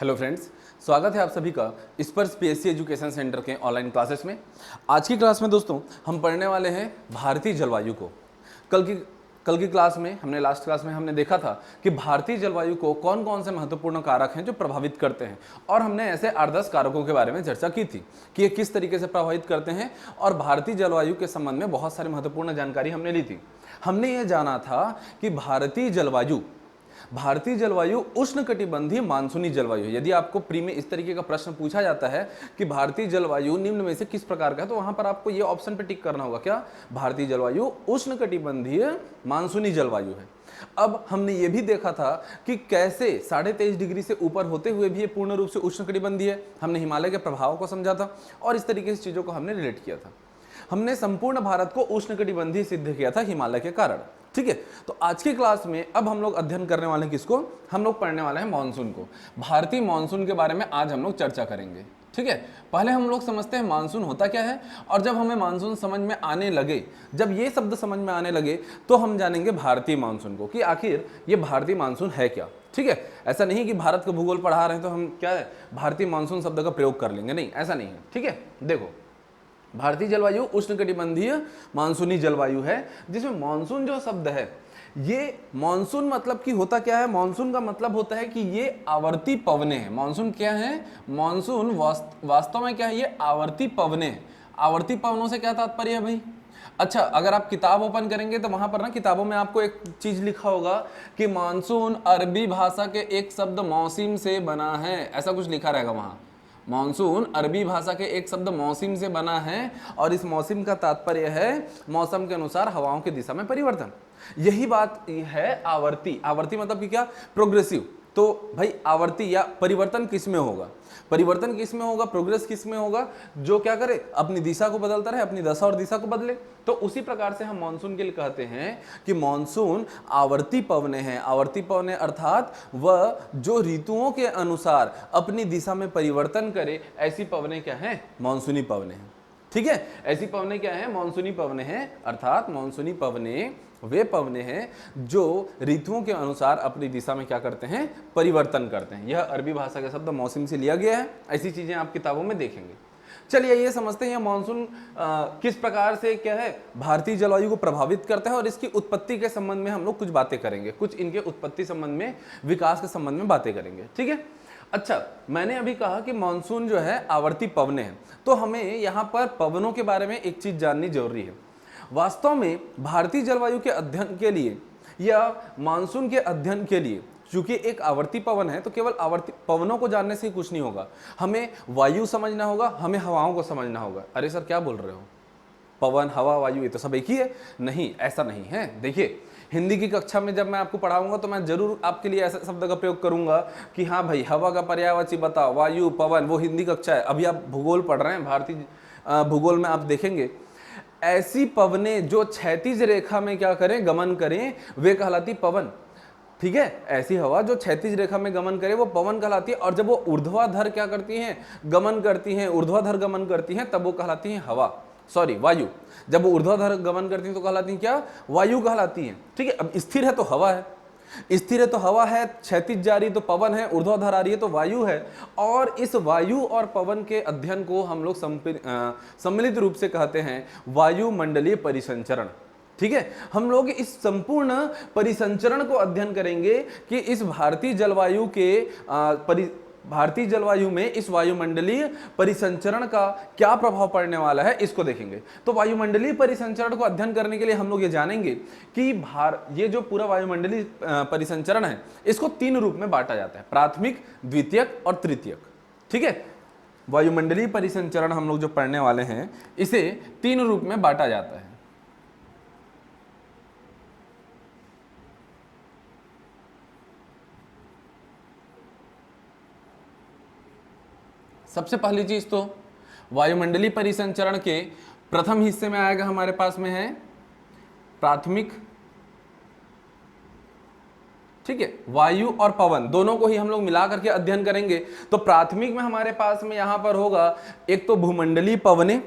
Hello friends, स्वागत है आप सभी का स्पर्श पीएससी एजुकेशन सेंटर के ऑनलाइन क्लासेस में। आज की क्लास में दोस्तों हम पढ़ने वाले हैं भारतीय जलवायु को। कल की क्लास में लास्ट क्लास में हमने देखा था कि भारतीय जलवायु को कौन कौन से महत्वपूर्ण कारक हैं जो प्रभावित करते हैं, और हमने ऐसे 8-10 कारकों के बारे में चर्चा की थी कि ये किस तरीके से प्रभावित करते हैं, और भारतीय जलवायु के संबंध में बहुत सारी महत्वपूर्ण जानकारी हमने ली थी। हमने ये जाना था कि भारतीय जलवायु उष्णकटिबंधीय मानसूनी जलवायु है। यदि आपको प्री में इस तरीके का प्रश्न पूछा जाता है कि भारतीय जलवायु निम्न में से किस प्रकार का है, तो वहां पर आपको ये ऑप्शन पे टिक करना होगा, क्या? भारतीय जलवायु उष्णकटिबंधीय मानसूनी जलवायु है। अब हमने ये भी देखा था कि कैसे 23.5 डिग्री से ऊपर होते हुए भी ये पूर्ण रूप से उष्णकटिबंधीय है। हमने हिमालय के प्रभाव को समझा था और इस तरीके से चीजों को हमने रिलेट किया था। हमने संपूर्ण भारत को उष्णकटिबंधीय सिद्ध किया था हिमालय के कारण। ठीक है, तो आज की क्लास में अब हम लोग अध्ययन करने वाले हैं किसको? हम लोग पढ़ने वाले हैं मानसून को। भारतीय मानसून के बारे में आज हम लोग चर्चा करेंगे। ठीक है, पहले हम लोग समझते हैं मानसून होता क्या है, और जब हमें मानसून समझ में आने लगे, जब ये शब्द समझ में आने लगे, तो हम जानेंगे भारतीय मानसून को कि आखिर ये भारतीय मानसून है क्या। ठीक है, ऐसा नहीं कि भारत का भूगोल पढ़ा रहे हैं तो हम क्या है भारतीय मानसून शब्द का प्रयोग कर लेंगे, नहीं, ऐसा नहीं है। ठीक है, देखो, भारतीय जलवायु उष्णकटिबंधीय मानसूनी जलवायु है, जिसमें मानसून जो शब्द है, ये मानसून मतलब कि होता क्या है? मानसून का मतलब होता है कि ये आवर्ती पवने हैं। मानसून क्या है? मानसून वास्तव में क्या है? ये आवर्ती पवने हैं। आवर्ती पवनों से क्या तात्पर्य है भाई? अच्छा, अगर आप किताब ओपन करेंगे तो वहां पर ना किताबों में आपको एक चीज लिखा होगा कि मानसून अरबी भाषा के एक शब्द मौसिम से बना है, ऐसा कुछ लिखा रहेगा वहां। मानसून अरबी भाषा के एक शब्द मौसिम से बना है, और इस मौसिम का तात्पर्य है मौसम के अनुसार हवाओं की दिशा में परिवर्तन। यही बात है आवर्ती। आवर्ती मतलब कि क्या? प्रोग्रेसिव। तो भाई आवर्ती या परिवर्तन किस में होगा? परिवर्तन किस में होगा? प्रोग्रेस किस में होगा? जो क्या करे? अपनी दिशा को बदलता रहे, अपनी दशा और दिशा को बदले। तो उसी प्रकार से हम मानसून के लिए कहते हैं कि मानसून आवर्ती पवने हैं। आवर्ती पवने अर्थात वह जो ऋतुओं के अनुसार अपनी दिशा में परिवर्तन करे, ऐसी पवने क्या हैं? मानसूनी पवने हैं। ठीक है, ऐसी पवने क्या है? मानसूनी पवने हैं। अर्थात मानसूनी पवने वे पवने हैं जो ऋतुओं के अनुसार अपनी दिशा में क्या करते हैं? परिवर्तन करते हैं। यह अरबी भाषा का शब्द मौसम से लिया गया है। ऐसी चीजें आप किताबों में देखेंगे। चलिए ये समझते हैं मानसून किस प्रकार से क्या है भारतीय जलवायु को प्रभावित करता है, और इसकी उत्पत्ति के संबंध में हम लोग कुछ बातें करेंगे, कुछ इनके उत्पत्ति संबंध में, विकास के संबंध में बातें करेंगे। ठीक है, अच्छा, मैंने अभी कहा कि मानसून जो है आवर्ती पवने हैं, तो हमें यहाँ पर पवनों के बारे में एक चीज जाननी जरूरी है। वास्तव में भारतीय जलवायु के अध्ययन के लिए या मानसून के अध्ययन के लिए, चूंकि एक आवर्ती पवन है, तो केवल आवर्ती पवनों को जानने से कुछ नहीं होगा। हमें वायु समझना होगा, हमें हवाओं को समझना होगा। अरे सर क्या बोल रहे हो? पवन, हवा, वायु ये तो सब एक ही है? नहीं, ऐसा नहीं है। देखिए, हिंदी की कक्षा में जब मैं आपको पढ़ाऊंगा तो मैं जरूर आपके लिए ऐसे शब्द का प्रयोग करूंगा कि हाँ भाई, हवा का पर्यायवाची बताओ, वायु, पवन। वो हिंदी कक्षा है, अभी आप भूगोल पढ़ रहे हैं। भारतीय भूगोल में आप देखेंगे ऐसी पवने जो क्षैतिज रेखा में क्या करें? गमन करें, वे कहलाती पवन। ठीक है, ऐसी हवा जो क्षैतिज रेखा में गमन करे वो पवन कहलाती है, और जब वो ऊर्ध्वाधर क्या करती हैं? गमन करती हैं, ऊर्ध्वाधर गमन करती हैं, तब वो कहलाती हैं हवा, सॉरी वायु। जब वो ऊर्ध्वाधर गमन करती हैं तो कहलाती हैं क्या? वायु कहलाती हैं। ठीक है, अब स्थिर है तो हवा है, स्थिर है तो हवा है, क्षैतिज जा रही तो पवन है, ऊर्ध्वाधर आ रही है तो वायु है। और इस वायु और पवन के अध्ययन को हम लोग सम्मिलित रूप से कहते हैं वायुमंडलीय परिसंचरण। ठीक है, हम लोग इस संपूर्ण परिसंचरण को अध्ययन करेंगे कि इस भारतीय जलवायु में इस वायुमंडलीय परिसंचरण का क्या प्रभाव पड़ने वाला है, इसको देखेंगे। तो वायुमंडलीय परिसंचरण को अध्ययन करने के लिए हम लोग ये जानेंगे कि ये जो पूरा वायुमंडलीय परिसंचरण है, इसको 3 रूप में बांटा जाता है: प्राथमिक, द्वितीयक और तृतीयक। ठीक है, वायुमंडलीय परिसंचरण हम लोग जो पढ़ने वाले हैं, इसे 3 रूप में बांटा जाता है। सबसे पहली चीज तो वायुमंडलीय परिसंचरण के प्रथम हिस्से में आएगा, हमारे पास में है प्राथमिक। ठीक है, वायु और पवन दोनों को ही हम लोग मिला करके अध्ययन करेंगे। तो प्राथमिक में हमारे पास में यहां पर होगा एक तो भूमंडलीय पवने,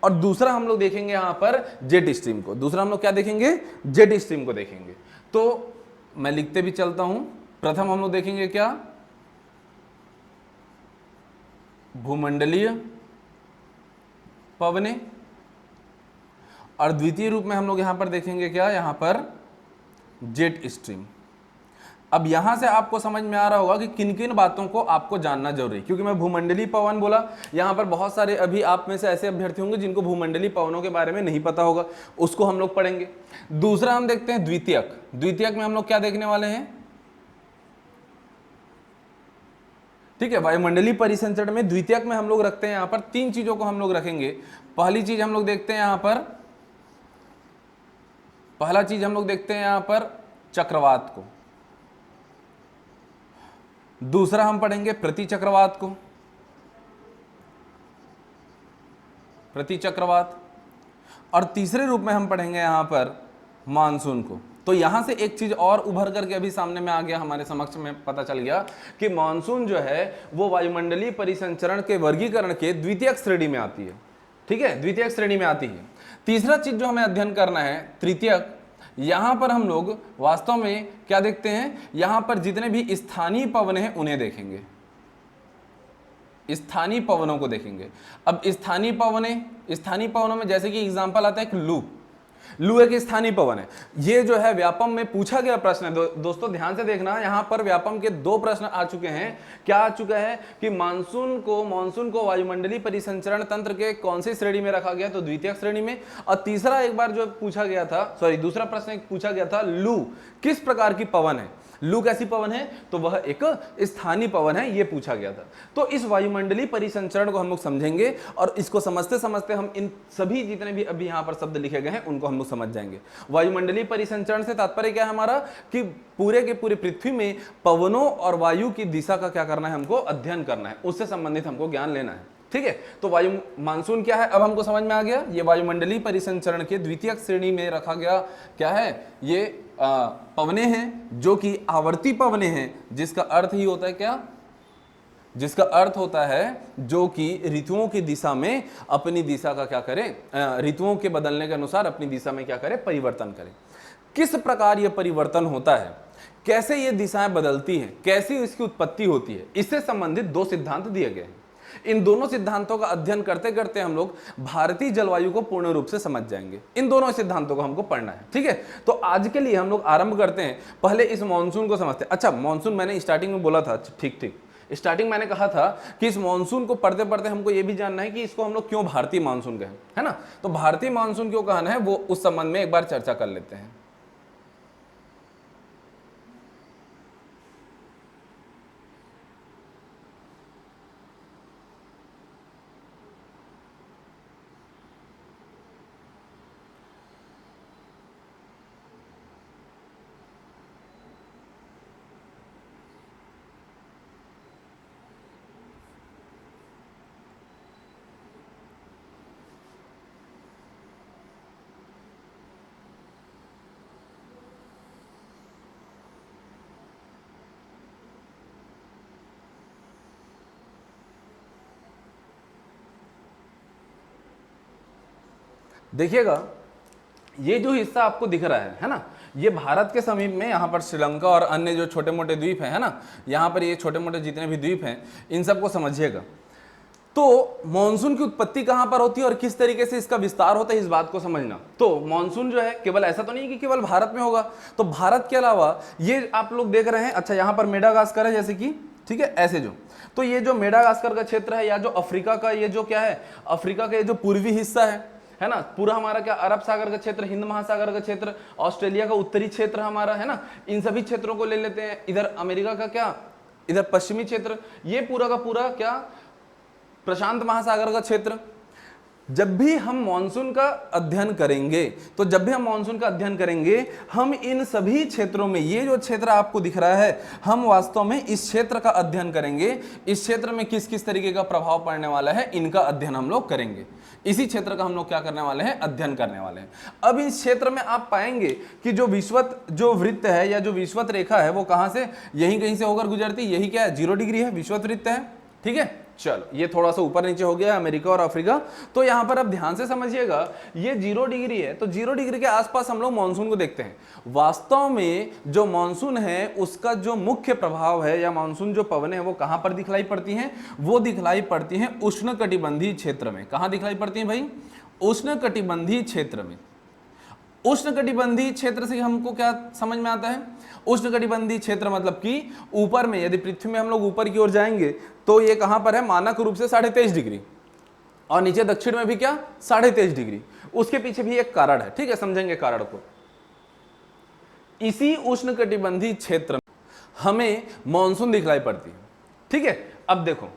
और दूसरा हम लोग देखेंगे यहां पर जेट स्ट्रीम को। दूसरा हम लोग क्या देखेंगे? जेट स्ट्रीम को देखेंगे। तो मैं लिखते भी चलता हूं, प्रथम हम लोग देखेंगे क्या, भूमंडलीय पवने, और द्वितीय रूप में हम लोग यहां पर देखेंगे क्या, यहां पर जेट स्ट्रीम। अब यहां से आपको समझ में आ रहा होगा कि किन किन बातों को आपको जानना जरूरी है, क्योंकि मैं भूमंडलीय पवन बोला, यहां पर बहुत सारे अभी आप में से ऐसे अभ्यर्थी होंगे जिनको भूमंडलीय पवनों के बारे में नहीं पता होगा, उसको हम लोग पढ़ेंगे। दूसरा हम देखते हैं द्वितीयक। द्वितीयक में हम लोग क्या देखने वाले हैं, ठीक है, वायुमंडलीय परिसंचरण में द्वितीयक में हम लोग रखते हैं यहां पर 3 चीजों को हम लोग रखेंगे। पहली चीज हम लोग देखते हैं यहां पर, पहला चीज हम लोग देखते हैं यहां पर चक्रवात को। दूसरा हम पढ़ेंगे प्रति चक्रवात को, प्रति चक्रवात। और तीसरे रूप में हम पढ़ेंगे यहां पर मानसून को। तो यहां से एक चीज और उभर करके अभी सामने में आ गया, हमारे समक्ष में पता चल गया कि मानसून जो है वो वायुमंडलीय परिसंचरण के वर्गीकरण के द्वितीयक श्रेणी में आती है, ठीक है, द्वितीयक श्रेणी में आती है। तीसरा चीज जो हमें अध्ययन करना है तृतीयक, यहां पर हम लोग वास्तव में क्या देखते हैं, यहां पर जितने भी स्थानीय पवन हैं उन्हें देखेंगे, स्थानीय पवनों को देखेंगे। अब स्थानीय पवनों में जैसे कि एग्जांपल आता है कि लू एक स्थानीय पवन है। ये जो है व्यापम में पूछा गया प्रश्न है। दोस्तों ध्यान से देखना, यहां पर व्यापम के 2 प्रश्न आ चुके हैं। क्या आ चुका है कि मानसून को वायुमंडलीय परिसंचरण तंत्र के कौन सी श्रेणी में रखा गया, तो द्वितीयक श्रेणी में। और तीसरा एक बार जो पूछा गया था, दूसरा प्रश्न पूछा गया था, लू किस प्रकार की पवन है, लू कैसी पवन है, तो वह एक स्थानीय पवन है, यह पूछा गया था। तो इस वायुमंडलीय परिसंचरण को हम लोग समझेंगे और इसको समझते समझते हम इन सभी जितने भी अभी यहां पर शब्द लिखे गए हैं उनको हम लोग समझ जाएंगे। वायुमंडलीय परिसंचरण से तात्पर्य क्या है हमारा, कि पूरे के पूरे पृथ्वी में पवनों और वायु की दिशा का क्या करना है, हमको अध्ययन करना है, उससे संबंधित हमको ज्ञान लेना है, ठीक है। तो मानसून क्या है, अब हमको समझ में आ गया, ये वायुमंडलीय परिसंचरण के द्वितीयक श्रेणी में रखा गया क्या है, ये पवने हैं जो कि आवर्ती पवने हैं, जिसका अर्थ ही होता है क्या, जिसका अर्थ होता है जो कि ऋतुओं की दिशा में अपनी दिशा का क्या करें, ऋतुओं के बदलने के अनुसार अपनी दिशा में क्या करें, परिवर्तन करें। किस प्रकार यह परिवर्तन होता है, कैसे ये दिशाएं बदलती हैं, कैसी इसकी उत्पत्ति होती है, इससे संबंधित 2 सिद्धांत दिए गए हैं। इन दोनों सिद्धांतों का अध्ययन करते करते हम लोग भारतीय जलवायु को पूर्ण रूप से समझ जाएंगे। इन दोनों सिद्धांतों को हमको पढ़ना है, ठीक है। तो आज के लिए हम लोग आरंभ करते हैं, पहले इस मानसून को समझते हैं। अच्छा, मानसून मैंने स्टार्टिंग में बोला था, ठीक, स्टार्टिंग मैंने कहा था कि इस मानसून को पढ़ते पढ़ते हमको यह भी जानना है कि इसको हम लोग क्यों भारतीय मानसून कहें, है ना। तो भारतीय मानसून क्यों कहना है, वो उस संबंध में एक बार चर्चा कर लेते हैं। देखिएगा, ये जो हिस्सा आपको दिख रहा है ना, ये भारत के समीप में, यहाँ पर श्रीलंका और अन्य जो छोटे मोटे द्वीप हैं, है ना, यहाँ पर ये छोटे मोटे जितने भी द्वीप हैं, इन सबको समझिएगा। तो मानसून की उत्पत्ति कहाँ पर होती है और किस तरीके से इसका विस्तार होता है, इस बात को समझना। तो मानसून जो है केवल ऐसा तो नहीं कि केवल भारत में होगा, तो भारत के अलावा ये आप लोग देख रहे हैं, अच्छा यहाँ पर मेडागास्कर है जैसे कि, ठीक है, ऐसे जो, तो ये जो मेडागास्कर का क्षेत्र है, या जो अफ्रीका का ये जो क्या है, अफ्रीका का ये जो पूर्वी हिस्सा है ना, पूरा हमारा क्या अरब सागर का क्षेत्र, हिंद महासागर का क्षेत्र, ऑस्ट्रेलिया का उत्तरी क्षेत्र हमारा, है ना, इन सभी क्षेत्रों को ले लेते हैं। इधर अमेरिका का क्या, इधर पश्चिमी क्षेत्र, ये पूरा का पूरा क्या प्रशांत महासागर का क्षेत्र। जब भी हम मानसून का अध्ययन करेंगे, तो जब भी हम मानसून का अध्ययन करेंगे, हम इन सभी क्षेत्रों में, ये जो क्षेत्र आपको दिख रहा है, हम वास्तव में इस क्षेत्र का अध्ययन करेंगे। इस क्षेत्र में किस किस तरीके का प्रभाव पड़ने वाला है, इनका अध्ययन हम लोग करेंगे। इसी क्षेत्र का हम लोग क्या करने वाले हैं, अध्ययन करने वाले हैं। अब इस क्षेत्र में आप पाएंगे कि जो वृत्त है या जो विषुवत रेखा है, वो कहां से, यहीं कहीं से होकर गुजरती, यही क्या है, 0 डिग्री है, विषुवत वृत्त है, ठीक है। चलो ये थोड़ा सा ऊपर नीचे हो गया अमेरिका और अफ्रीका। तो यहां पर अब ध्यान से समझिएगा, ये 0 डिग्री है, तो 0 डिग्री के आसपास हम लोग मानसून को देखते हैं। वास्तव में जो मानसून है उसका जो मुख्य प्रभाव है, या मानसून जो पवनें हैं वो कहां पर दिखलाई पड़ती हैं? वो दिखलाई पड़ती हैं उष्णकटिबंधीय क्षेत्र में। कहां दिखलाई पड़ती हैं भाई? उष्णकटिबंधीय क्षेत्र में। उष्णकटिबंधीय क्षेत्र से हमको क्या समझ में आता है? उष्णकटिबंधीय क्षेत्र मतलब कि ऊपर में, यदि पृथ्वी में हम लोग ऊपर की ओर जाएंगे तो ये कहां पर है? मानक रूप से 23.5 डिग्री, और नीचे दक्षिण में भी क्या? 23.5 डिग्री। उसके पीछे भी एक कारण है, ठीक है, समझेंगे कारण को। इसी उष्णकटिबंधीय क्षेत्र में हमें मानसून दिखलाई पड़ती है, ठीक है। अब देखो,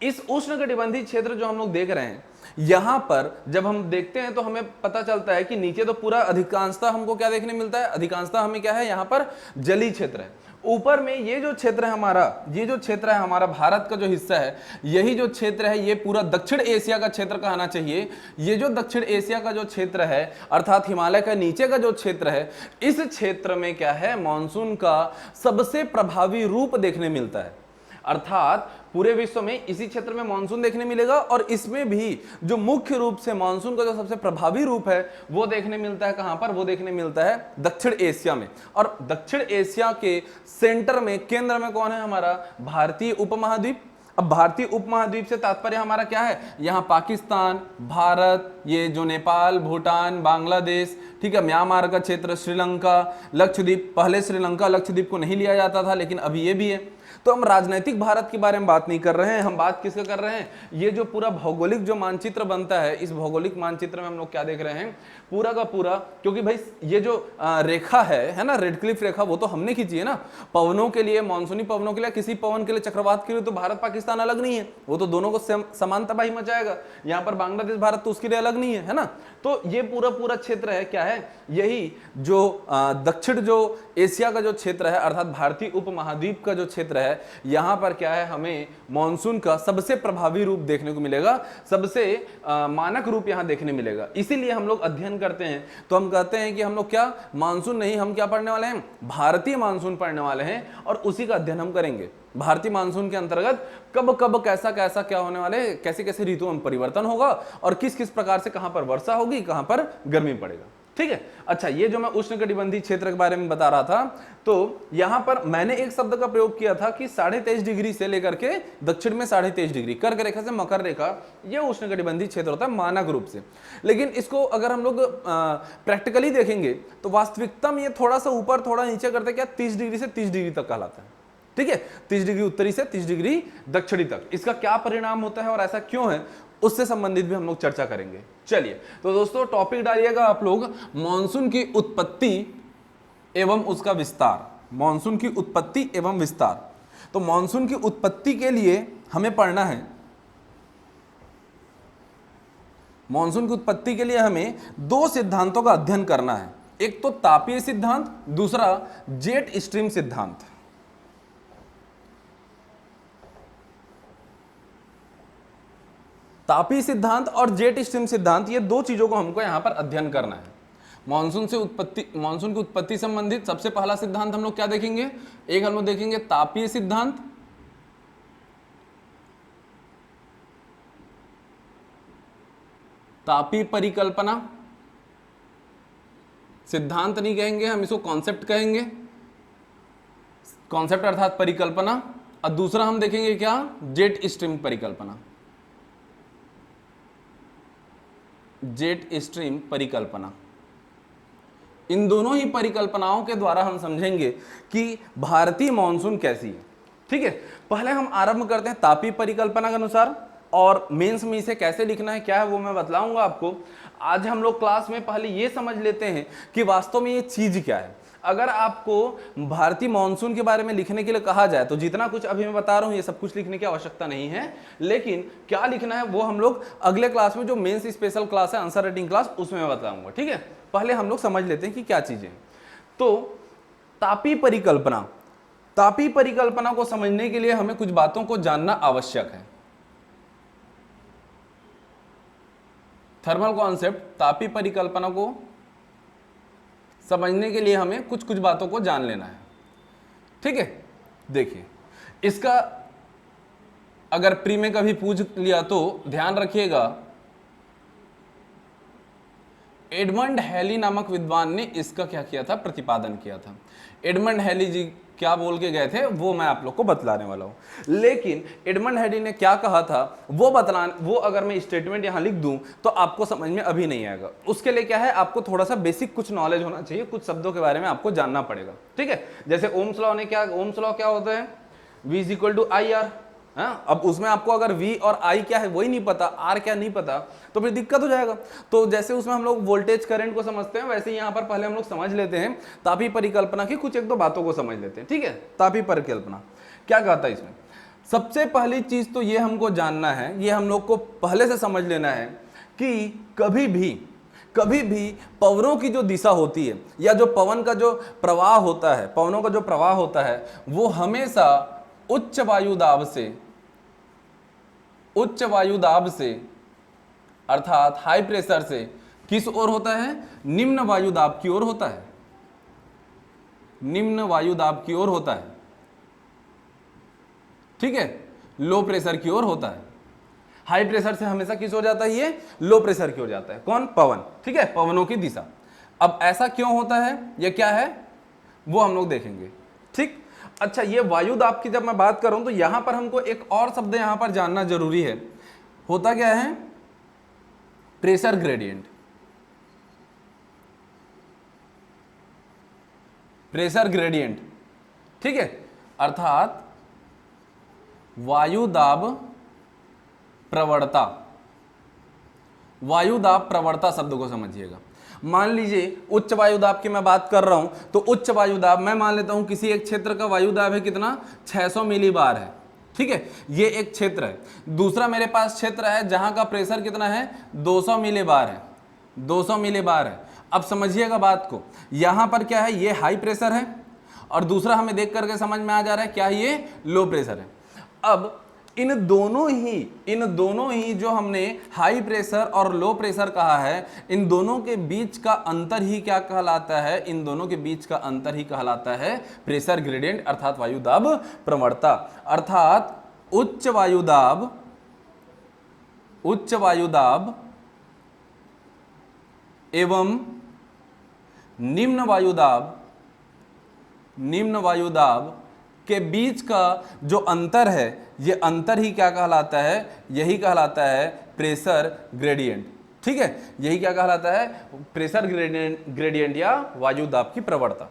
इस उष्णकटिबंधीय क्षेत्र जो हम लोग देख रहे हैं, यहां पर जब हम देखते हैं तो हमें पता चलता है कि नीचे तो पूरा अधिकांशतः हमको क्या देखने मिलता है? अधिकांशतः हमें क्या है? यहां पर जलीय क्षेत्र है। ऊपर में ये जो क्षेत्र है हमारा, ये जो क्षेत्र है हमारा भारत का जो हिस्सा है, यही जो क्षेत्र है ये पूरा दक्षिण एशिया का क्षेत्र कहना चाहिए। ये जो दक्षिण एशिया का जो क्षेत्र है, अर्थात हिमालय का नीचे का जो क्षेत्र है, इस क्षेत्र में क्या है? मानसून का सबसे प्रभावी रूप देखने मिलता है। अर्थात पूरे विश्व में इसी क्षेत्र में मानसून देखने मिलेगा, और इसमें भी जो मुख्य रूप से मानसून का जो सबसे प्रभावी रूप है वो देखने मिलता है कहां पर? वो देखने मिलता है दक्षिण एशिया में। और दक्षिण एशिया के सेंटर में, केंद्र में कौन है? हमारा भारतीय उपमहाद्वीप। अब भारतीय उपमहाद्वीप से तात्पर्य हमारा क्या है? यहां पाकिस्तान, भारत, ये जो नेपाल, भूटान, बांग्लादेश, ठीक है, म्यांमार का क्षेत्र, श्रीलंका, लक्षद्वीप। पहले श्रीलंका लक्षद्वीप को नहीं लिया जाता था, लेकिन अभी ये भी है। तो हम राजनीतिक भारत के बारे में बात नहीं कर रहे हैं, हम बात किसका कर रहे हैं? ये जो पूरा भौगोलिक जो मानचित्र बनता है, इस भौगोलिक मानचित्र में हम लोग क्या देख रहे हैं? पूरा का पूरा, क्योंकि भाई ये जो रेखा है ना, रेड क्लिफ रेखा, वो तो हमने खींची है ना। पवनों के लिए, मानसूनी पवनों के लिए, किसी पवन के लिए, चक्रवात के लिए तो भारत पाकिस्तान अलग नहीं है, वो तो दोनों को समान तबाही मचाएगा। यहाँ पर बांग्लादेश भारत तो उसके लिए अलग नहीं है ना। तो ये पूरा पूरा क्षेत्र है, क्या है? यही जो दक्षिण जो एशिया का जो क्षेत्र है, अर्थात भारतीय उपमहाद्वीप का जो क्षेत्र है, यहां पर क्या है? हमें मानसून का सबसे प्रभावी रूप देखने को मिलेगा, सबसे मानक रूप यहां देखने मिलेगा। इसीलिए हम लोग अध्ययन करते हैं तो हम कहते हैं कि हम लोग क्या? मानसून नहीं, हम क्या पढ़ने वाले हैं? भारतीय मानसून पढ़ने वाले हैं, और उसी का अध्ययन हम करेंगे। भारतीय मानसून के अंतर्गत कब कब कैसा कैसा क्या होने वाले, कैसे कैसे ऋतुओं में परिवर्तन होगा, और किस किस प्रकार से कहां पर वर्षा होगी, कहां पर गर्मी पड़ेगा, ठीक है। अच्छा, ये जो मैं उष्णकटिबंधीय क्षेत्र के बारे में बता रहा था, तो यहां पर मैंने एक शब्द का प्रयोग किया था कि 23.5 डिग्री से लेकर के दक्षिण में 23.5 डिग्री, कर्क रेखा से मकर रेखा, ये उष्णकटिबंधीय क्षेत्र होता है मानक रूप से। लेकिन इसको अगर हम लोग प्रैक्टिकली देखेंगे तो वास्तविकता में ये थोड़ा सा ऊपर थोड़ा नीचे करते क्या? 30 डिग्री से 30 डिग्री तक कहलाता है, ठीक है। 30 डिग्री उत्तरी से 30 डिग्री दक्षिणी तक। इसका क्या परिणाम होता है और ऐसा क्यों है, उससे संबंधित भी हम लोग चर्चा करेंगे। चलिए, तो दोस्तों टॉपिक डालिएगा आप लोग, मानसून की उत्पत्ति एवं उसका विस्तार। मानसून की उत्पत्ति एवं विस्तार। तो मानसून की उत्पत्ति के लिए हमें पढ़ना है, मानसून की उत्पत्ति के लिए हमें दो सिद्धांतों का अध्ययन करना है। एक तो तापीय सिद्धांत, दूसरा जेट स्ट्रीम सिद्धांत। तापीय सिद्धांत और जेट स्ट्रीम सिद्धांत, ये दो चीजों को हमको यहां पर अध्ययन करना है। मानसून से उत्पत्ति, मानसून की उत्पत्ति संबंधित सबसे पहला सिद्धांत हम लोग क्या देखेंगे? एक हम लोग देखेंगे तापीय सिद्धांत, तापीय परिकल्पना। सिद्धांत नहीं कहेंगे हम इसको, कॉन्सेप्ट कहेंगे। कॉन्सेप्ट अर्थात परिकल्पना। और दूसरा हम देखेंगे क्या? जेट स्ट्रीम परिकल्पना। जेट स्ट्रीम परिकल्पना। इन दोनों ही परिकल्पनाओं के द्वारा हम समझेंगे कि भारतीय मानसून कैसी है, ठीक है। पहले हम आरंभ करते हैं तापीय परिकल्पना के अनुसार, और मेंस में इसे कैसे लिखना है, क्या है, वो मैं बतलाऊंगा आपको। आज हम लोग क्लास में पहले ये समझ लेते हैं कि वास्तव में ये चीज क्या है। अगर आपको भारतीय मानसून के बारे में लिखने के लिए कहा जाए तो जितना कुछ अभी मैं बता रहा हूं ये सब कुछ लिखने की आवश्यकता नहीं है, लेकिन क्या लिखना है वो हम लोग अगले क्लास में, जो मेंस स्पेशल क्लास है, आंसर राइटिंग क्लास, उसमें मैं बताऊंगा, ठीक है। पहले हम लोग समझ लेते हैं कि क्या चीजें। तो तापीय परिकल्पना, तापीय परिकल्पना को समझने के लिए हमें कुछ बातों को जानना आवश्यक है। थर्मल कॉन्सेप्ट, तापीय परिकल्पना को समझने के लिए हमें कुछ कुछ बातों को जान लेना है, ठीक है। देखिए, इसका अगर प्री में कभी पूछ लिया तो ध्यान रखिएगा, एडमंड हैली नामक विद्वान ने इसका क्या किया था, प्रतिपादन किया था। एडमंड हैली जी क्या बोल के गए थे वो मैं आप लोग को बतलाने वाला हूं। लेकिन एडमंड हैली ने क्या कहा था वो अगर मैं स्टेटमेंट यहां लिख दूं तो आपको समझ में अभी नहीं आएगा। उसके लिए क्या है, आपको थोड़ा सा बेसिक कुछ नॉलेज होना चाहिए, कुछ शब्दों के बारे में आपको जानना पड़ेगा, ठीक है। जैसे ओम्स लॉ ने क्या, ओम्स लॉ क्या होता है, V = IR। हाँ, अब उसमें आपको अगर V और I क्या है वही नहीं पता, R क्या नहीं पता, तो फिर दिक्कत हो जाएगा। तो जैसे उसमें हम लोग वोल्टेज करंट को समझते हैं, वैसे ही यहाँ पर पहले हम लोग समझ लेते हैं तापी परिकल्पना की कुछ एक दो बातों को समझ लेते हैं, ठीक है। तापी परिकल्पना क्या कहता है इसमें, सबसे पहली चीज तो ये हमको जानना है, ये हम लोग को पहले से समझ लेना है कि कभी भी पवनों की जो दिशा होती है या जो पवन का जो प्रवाह होता है, पवनों का जो प्रवाह होता है वो हमेशा उच्च वायु दाब से अर्थात हाई प्रेशर से किस ओर होता है, निम्न वायु दाब की ओर होता है, निम्न वायु दाब की ओर होता है, ठीक है, लो प्रेशर की ओर होता है। हाई प्रेशर से हमेशा किस ओर जाता है, ये लो प्रेशर की ओर जाता है, कौन, पवन, ठीक है, पवनों की दिशा। अब ऐसा क्यों होता है, ये क्या है वो हम लोग देखेंगे, ठीक। अच्छा, ये वायु दाब की जब मैं बात करूं तो यहां पर हमको एक और शब्द यहां पर जानना जरूरी है, होता क्या है, प्रेशर ग्रेडियंट। प्रेशर ग्रेडियंट, ठीक है, अर्थात वायु दाब प्रवणता। वायु दाब प्रवणता शब्द को समझिएगा। मान लीजिए उच्च वायु दाब की मैं बात कर रहा हूं, तो उच्च वायु दाब मैं मान लेता हूं किसी एक क्षेत्र का वायु दाब है कितना, 600 मिलीबार है, ठीक है, ये एक क्षेत्र है। दूसरा मेरे पास क्षेत्र है जहां का प्रेशर कितना है, 200 मिलीबार है, 200 मिलीबार है। अब समझिएगा बात को, यहां पर क्या है, ये हाई प्रेशर है और दूसरा हमें देख करके समझ में आ जा रहा है क्या, ये लो प्रेशर है। अब इन दोनों ही जो हमने हाई प्रेशर और लो प्रेशर कहा है, इन दोनों के बीच का अंतर ही क्या कहलाता है, इन दोनों के बीच का अंतर ही कहलाता है प्रेशर ग्रेडियंट, अर्थात वायु दाब प्रवणता। अर्थात उच्च वायु दाब एवं निम्न वायु दाब के बीच का जो अंतर है, ये अंतर ही क्या कहलाता है, यही कहलाता है प्रेशर ग्रेडियंट, ठीक है, यही क्या कहलाता है, प्रेशर ग्रेडियंट या वायु दाब की प्रवणता।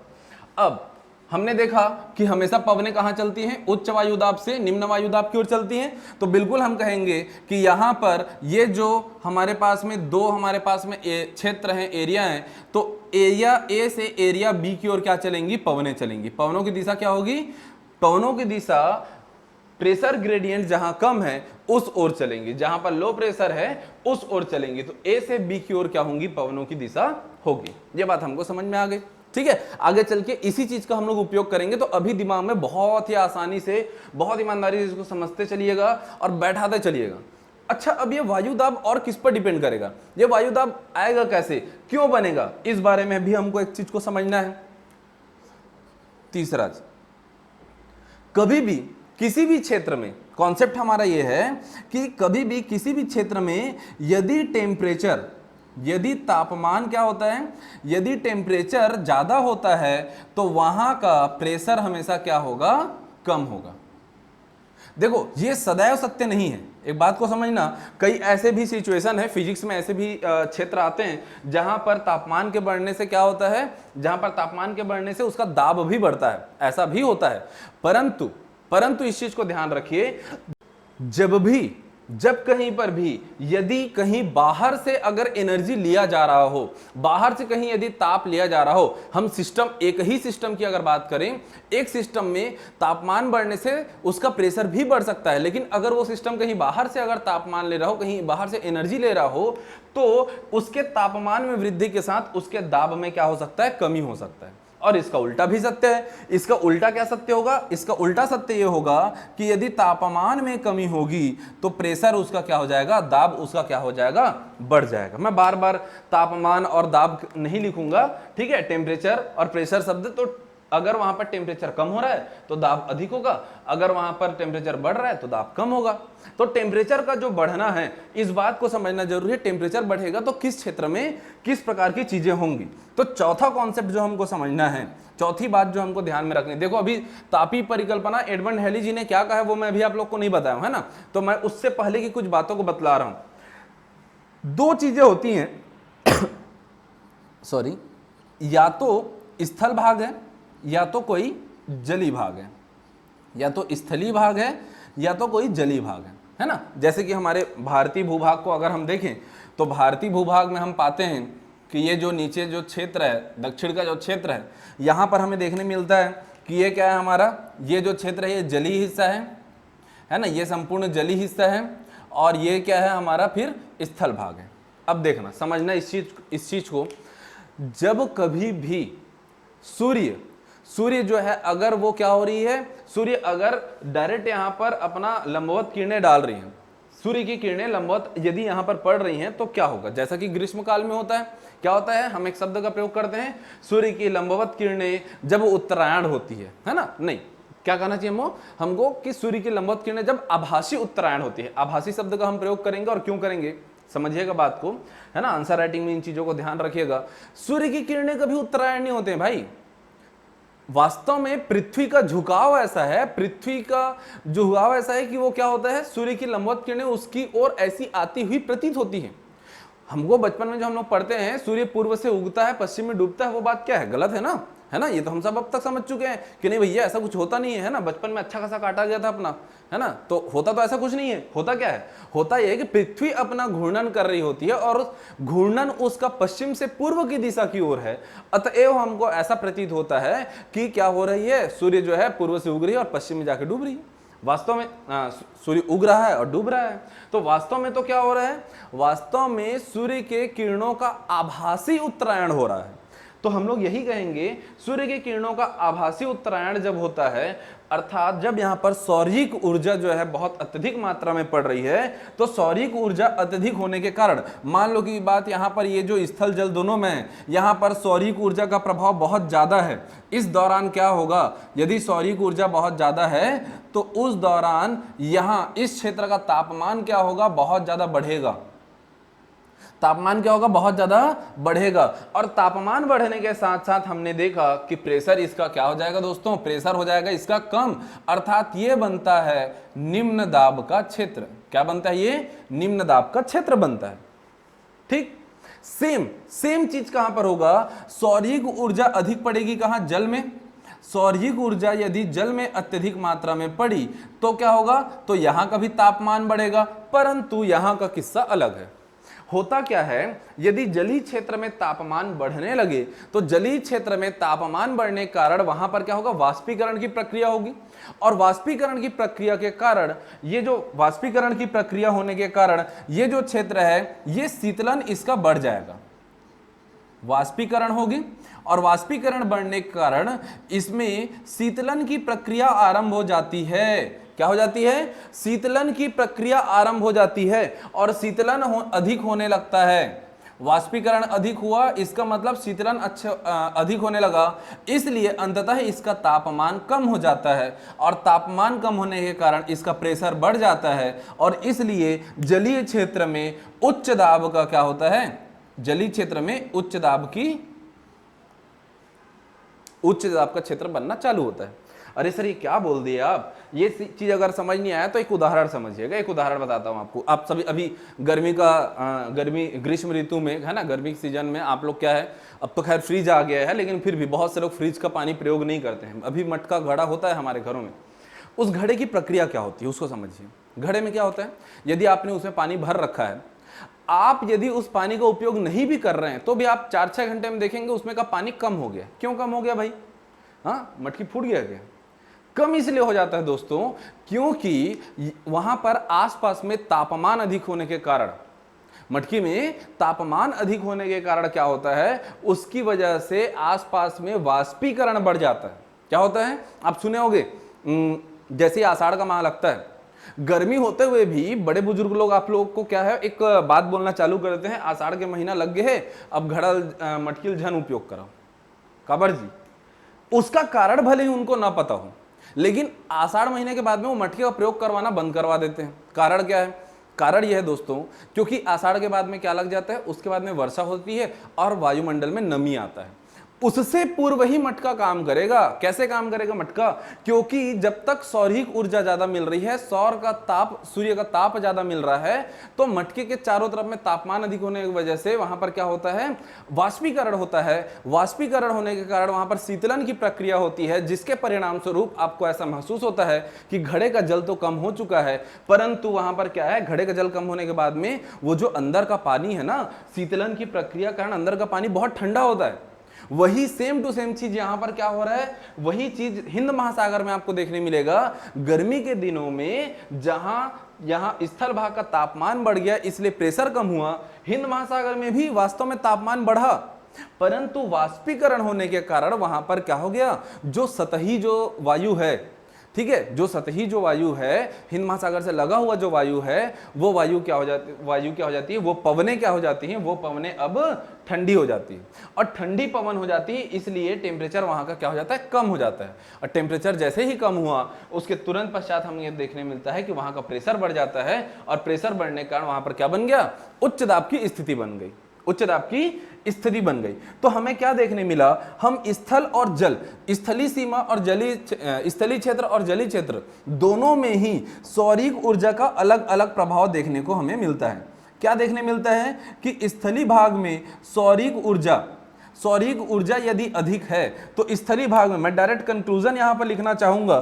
अब हमने देखा कि हमेशा पवनें कहां चलती हैं, उच्च वायु दाब से निम्न वायु दाब की ओर चलती हैं, तो बिल्कुल हम कहेंगे कि यहां पर ये जो हमारे पास में हमारे पास में क्षेत्र हैं, एरिया हैं, तो एरिया ए से एरिया बी की ओर क्या चलेंगी, पवनें चलेंगी। पवनों की दिशा क्या होगी, पवनों की दिशा प्रेशर ग्रेडियंट जहां कम है उस ओर चलेंगी, जहां पर लो प्रेशर है उस ओर चलेंगी। तो ए से बी की ओर क्या होंगी, पवनों की दिशा होगी। ये बात हमको समझ में आ गई, ठीक है। आगे चल के इसी चीज का हम लोग उपयोग करेंगे, तो अभी दिमाग में बहुत ही आसानी से, बहुत ईमानदारी से इसको समझते चलिएगा और बैठाते चलिएगा। अच्छा, अब ये वायु दाब और किस पर डिपेंड करेगा, ये वायु दाब आएगा कैसे, क्यों बनेगा, इस बारे में भी हमको एक चीज को समझना है। तीसरा, कभी भी किसी भी क्षेत्र में, कॉन्सेप्ट हमारा यह है कि कभी भी किसी भी क्षेत्र में यदि तापमान क्या होता है, यदि टेम्परेचर ज्यादा होता है तो वहां का प्रेशर हमेशा क्या होगा, कम होगा। देखो, ये सदैव सत्य नहीं है, एक बात को समझना, कई ऐसे भी सिचुएशन है, फिजिक्स में ऐसे भी क्षेत्र आते हैं जहां पर तापमान के बढ़ने से क्या होता है, जहां पर तापमान के बढ़ने से उसका दाब भी बढ़ता है, ऐसा भी होता है। परंतु इस चीज को ध्यान रखिए, जब कहीं पर भी यदि कहीं बाहर से अगर एनर्जी लिया जा रहा हो, बाहर से कहीं यदि ताप लिया जा रहा हो, हम सिस्टम, एक ही सिस्टम की अगर बात करें, एक सिस्टम में तापमान बढ़ने से उसका प्रेशर भी बढ़ सकता है, लेकिन अगर वो सिस्टम कहीं बाहर से अगर तापमान ले रहा हो, कहीं बाहर से एनर्जी ले रहा हो, तो उसके तापमान में वृद्धि के साथ उसके दाब में क्या हो सकता है, कमी हो सकता है। और इसका उल्टा भी सत्य है। इसका उल्टा क्या सत्य होगा, इसका उल्टा सत्य यह होगा कि यदि तापमान में कमी होगी तो प्रेशर उसका क्या हो जाएगा, दाब उसका क्या हो जाएगा, बढ़ जाएगा। मैं बार बार तापमान और दाब नहीं लिखूंगा, ठीक है, टेम्परेचर और प्रेशर शब्द तो अगर वहां पर टेम्परेचर कम हो रहा है तो दाब अधिक होगा, अगर वहां पर टेम्परेचर बढ़ रहा है तो दाब कम होगा। तो टेम्परेचर का जो बढ़ना है इस बात को समझना जरूरी है, टेम्परेचर बढ़ेगा तो किस क्षेत्र में किस प्रकार की चीजें होंगी। तो चौथा कॉन्सेप्ट जो हमको समझना है, चौथी बात जो हमको ध्यान में रखनी, देखो अभी तापीय परिकल्पना एडमंड हैली जी ने क्या कहा है वो मैं अभी आप लोग को नहीं बताया हूं, है ना, तो मैं उससे पहले की कुछ बातों को बतला रहा हूं। दो चीजें होती हैं सॉरी, या तो स्थल भाग है या तो कोई जली भाग है, या तो स्थलीय भाग है या तो कोई जली भाग है ना। जैसे कि हमारे भारतीय भूभाग को अगर हम देखें तो भारतीय भूभाग में हम पाते हैं कि ये जो नीचे जो क्षेत्र है, दक्षिण का जो क्षेत्र है, यहाँ पर हमें देखने मिलता है कि ये क्या है हमारा, ये जो क्षेत्र है ये जलीय हिस्सा है ना, ये संपूर्ण जलीय हिस्सा है, और ये क्या है हमारा फिर स्थल भाग है। अब देखना समझना इस चीज को, जब कभी भी सूर्य जो है अगर वो क्या हो रही है, सूर्य अगर डायरेक्ट यहाँ पर अपना लंबवत किरणें डाल रही हैं, सूर्य की किरणें लंबवत यदि यहाँ पर पड़ रही हैं तो क्या होगा, जैसा कि ग्रीष्म काल में होता है, क्या होता है, हम एक शब्द का प्रयोग करते हैं, सूर्य की लंबवत किरणें जब उत्तरायण होती है ना, नहीं क्या कहना चाहिए हमको कि सूर्य की लंबवत किरणें जब आभासी उत्तरायण होती है, आभासी शब्द का हम प्रयोग करेंगे और क्यों करेंगे समझिएगा बात को, है ना, आंसर राइटिंग में इन चीजों को ध्यान रखिएगा। सूर्य की किरणें कभी उत्तरायण नहीं होते हैं भाई, वास्तव में पृथ्वी का झुकाव ऐसा है, पृथ्वी का झुकाव ऐसा है कि वो क्या होता है, सूर्य की लंबवत किरणें उसकी ओर ऐसी आती हुई प्रतीत होती है। हमको बचपन में जो हम लोग पढ़ते हैं सूर्य पूर्व से उगता है पश्चिम में डूबता है, वो बात क्या है, गलत है ना, है ना, ये तो हम सब अब तक समझ चुके हैं कि नहीं भैया ऐसा कुछ होता नहीं है ना, बचपन में अच्छा खासा काटा गया था अपना, है ना, तो होता तो ऐसा कुछ नहीं है, होता क्या है, होता यह है कि पृथ्वी अपना घूर्णन कर रही होती है और घूर्णन उसका पश्चिम से पूर्व की दिशा की ओर है, अतएव हमको ऐसा प्रतीत होता है कि क्या हो रही है, सूर्य जो है पूर्व से उग रही है और पश्चिम में जाके डूब रही है। वास्तव में सूर्य उग रहा है और डूब रहा है, तो वास्तव में तो क्या हो रहा है, वास्तव में सूर्य के किरणों का आभासी उत्तरायण हो रहा है। तो हम लोग यही कहेंगे सूर्य की किरणों का आभासी उत्तरायण जब होता है, अर्थात जब यहाँ पर सौरिक ऊर्जा जो है बहुत अत्यधिक मात्रा में पड़ रही है, तो सौरिक ऊर्जा अत्यधिक होने के कारण, मान लो कि बात यहाँ पर ये जो स्थल जल दोनों में है, यहाँ पर सौरिक ऊर्जा का प्रभाव बहुत ज्यादा है, इस दौरान क्या होगा, यदि सौरिक ऊर्जा बहुत ज्यादा है तो उस दौरान यहाँ इस क्षेत्र का तापमान क्या होगा, बहुत ज्यादा बढ़ेगा, तापमान क्या होगा, बहुत ज्यादा बढ़ेगा, और तापमान बढ़ने के साथ साथ हमने देखा कि प्रेशर इसका क्या हो जाएगा दोस्तों, प्रेशर हो जाएगा इसका कम, अर्थात ये बनता है निम्न दाब का क्षेत्र। क्या बनता है, ये निम्न दाब का क्षेत्र बनता है। ठीक, सेम चीज कहां पर होगा, सौरिक ऊर्जा अधिक पड़ेगी कहां, जल में, सौरिक ऊर्जा यदि जल में अत्यधिक मात्रा में पड़ी तो क्या होगा, तो यहां का भी तापमान बढ़ेगा, परंतु यहां का किस्सा अलग है। होता क्या है, यदि जलीय क्षेत्र में तापमान बढ़ने लगे तो जलीय क्षेत्र में तापमान बढ़ने के कारण वहां पर क्या होगा, वाष्पीकरण की प्रक्रिया होगी, और वाष्पीकरण की प्रक्रिया के कारण, ये जो वाष्पीकरण की प्रक्रिया होने के कारण ये जो क्षेत्र है ये शीतलन इसका बढ़ जाएगा, वाष्पीकरण होगी, और वाष्पीकरण बढ़ने के कारण इसमें शीतलन की प्रक्रिया आरंभ हो जाती है। क्या हो जाती है, शीतलन की प्रक्रिया आरंभ हो जाती है, और शीतलन अधिक होने लगता है, वाष्पीकरण अधिक हुआ, इसका मतलब शीतलन अधिक होने लगा, इसलिए अंततः इसका तापमान कम हो जाता है, और तापमान कम होने के कारण इसका प्रेशर बढ़ जाता है, और इसलिए जलीय क्षेत्र में उच्च दाब का क्या होता है, जलीय क्षेत्र में उच्च दाब का क्षेत्र बनना चालू होता है। अरे सर ये क्या बोल दिए आप, ये चीज अगर समझ नहीं आया तो एक उदाहरण समझिएगा, एक उदाहरण बताता हूं आपको। आप सभी अभी ग्रीष्म ऋतु में, है ना, गर्मी सीजन में आप लोग क्या है, अब तो खैर फ्रिज आ गया है, लेकिन फिर भी बहुत से लोग फ्रिज का पानी प्रयोग नहीं करते हैं, अभी मटका घड़ा होता है हमारे घरों में। उस घड़े की प्रक्रिया क्या होती है उसको समझिए। घड़े में क्या होता है, यदि आपने उसमें पानी भर रखा है, आप यदि उस पानी का उपयोग नहीं भी कर रहे हैं तो भी आप 4-6 घंटे में देखेंगे उसमें का पानी कम हो गया। क्यों कम हो गया भाई, हाँ मटकी फूट गया क्या, कम इसलिए हो जाता है दोस्तों क्योंकि वहां पर आसपास में तापमान अधिक होने के कारण, मटकी में तापमान अधिक होने के कारण क्या होता है, उसकी वजह से आसपास में वाष्पीकरण बढ़ जाता है। क्या होता है, आप सुने होंगे, जैसे आषाढ़ का माह लगता है, गर्मी होते हुए भी बड़े बुजुर्ग लोग आप लोग को क्या है एक बात बोलना चालू कर देते हैं, आषाढ़ के महीना लग गए है, अब घड़ा मटकी झन उपयोग करो, काबर जी। उसका कारण भले ही उनको ना पता हो, लेकिन आषाढ़ महीने के बाद में वो मटके का प्रयोग करवाना बंद करवा देते हैं। कारण क्या है? कारण यह है दोस्तों, क्योंकि आषाढ़ के बाद में क्या लग जाता है, उसके बाद में वर्षा होती है और वायुमंडल में नमी आता है। उससे पूर्व ही मटका काम करेगा। कैसे काम करेगा मटका? क्योंकि जब तक सौरिक ऊर्जा ज्यादा मिल रही है, सौर का ताप, सूर्य का ताप ज्यादा मिल रहा है, तो मटके के चारों तरफ में तापमान अधिक होने की वजह से वहां पर क्या होता है, वाष्पीकरण होता है। वाष्पीकरण होने के कारण वहां पर शीतलन की प्रक्रिया होती है, जिसके परिणाम स्वरूप आपको ऐसा महसूस होता है कि घड़े का जल तो कम हो चुका है, परंतु वहां पर क्या है, घड़े का जल कम होने के बाद में वो जो अंदर का पानी है ना, शीतलन की प्रक्रिया के कारण अंदर का पानी बहुत ठंडा होता है। वही सेम टू सेम चीज यहां पर क्या हो रहा है, वही चीज हिंद महासागर में आपको देखने मिलेगा। गर्मी के दिनों में जहां यहां स्थल भाग का तापमान बढ़ गया, इसलिए प्रेशर कम हुआ, हिंद महासागर में भी वास्तव में तापमान बढ़ा, परंतु वाष्पीकरण होने के कारण वहां पर क्या हो गया, जो सतही जो वायु है, ठीक है, जो सतही जो वायु है, हिंद महासागर से लगा हुआ जो वायु है, वो वायु क्या हो जाती है, वो पवनें क्या हो जाती हैं, वो पवनें अब ठंडी हो जाती है, और ठंडी पवन हो जाती है, इसलिए टेम्परेचर वहां का क्या हो जाता है, कम हो जाता है। और टेम्परेचर जैसे ही कम हुआ, उसके तुरंत पश्चात हमें ये देखने मिलता है कि वहां का प्रेशर बढ़ जाता है, और प्रेशर बढ़ने के कारण वहां पर क्या बन गया, उच्च दाब की स्थिति बन गई, उच्च दाब की स्थिति बन गई। तो हमें क्या देखने मिला, हम स्थल और जल, स्थलीय सीमा और स्थलीय क्षेत्र और जलीय क्षेत्र दोनों में ही सौरिक ऊर्जा का अलग अलग प्रभाव देखने को हमें मिलता है। क्या देखने मिलता है कि स्थलीय भाग में सौरिक ऊर्जा यदि अधिक है, तो स्थलीय भाग में, मैं डायरेक्ट कंक्लूजन यहां पर लिखना चाहूंगा,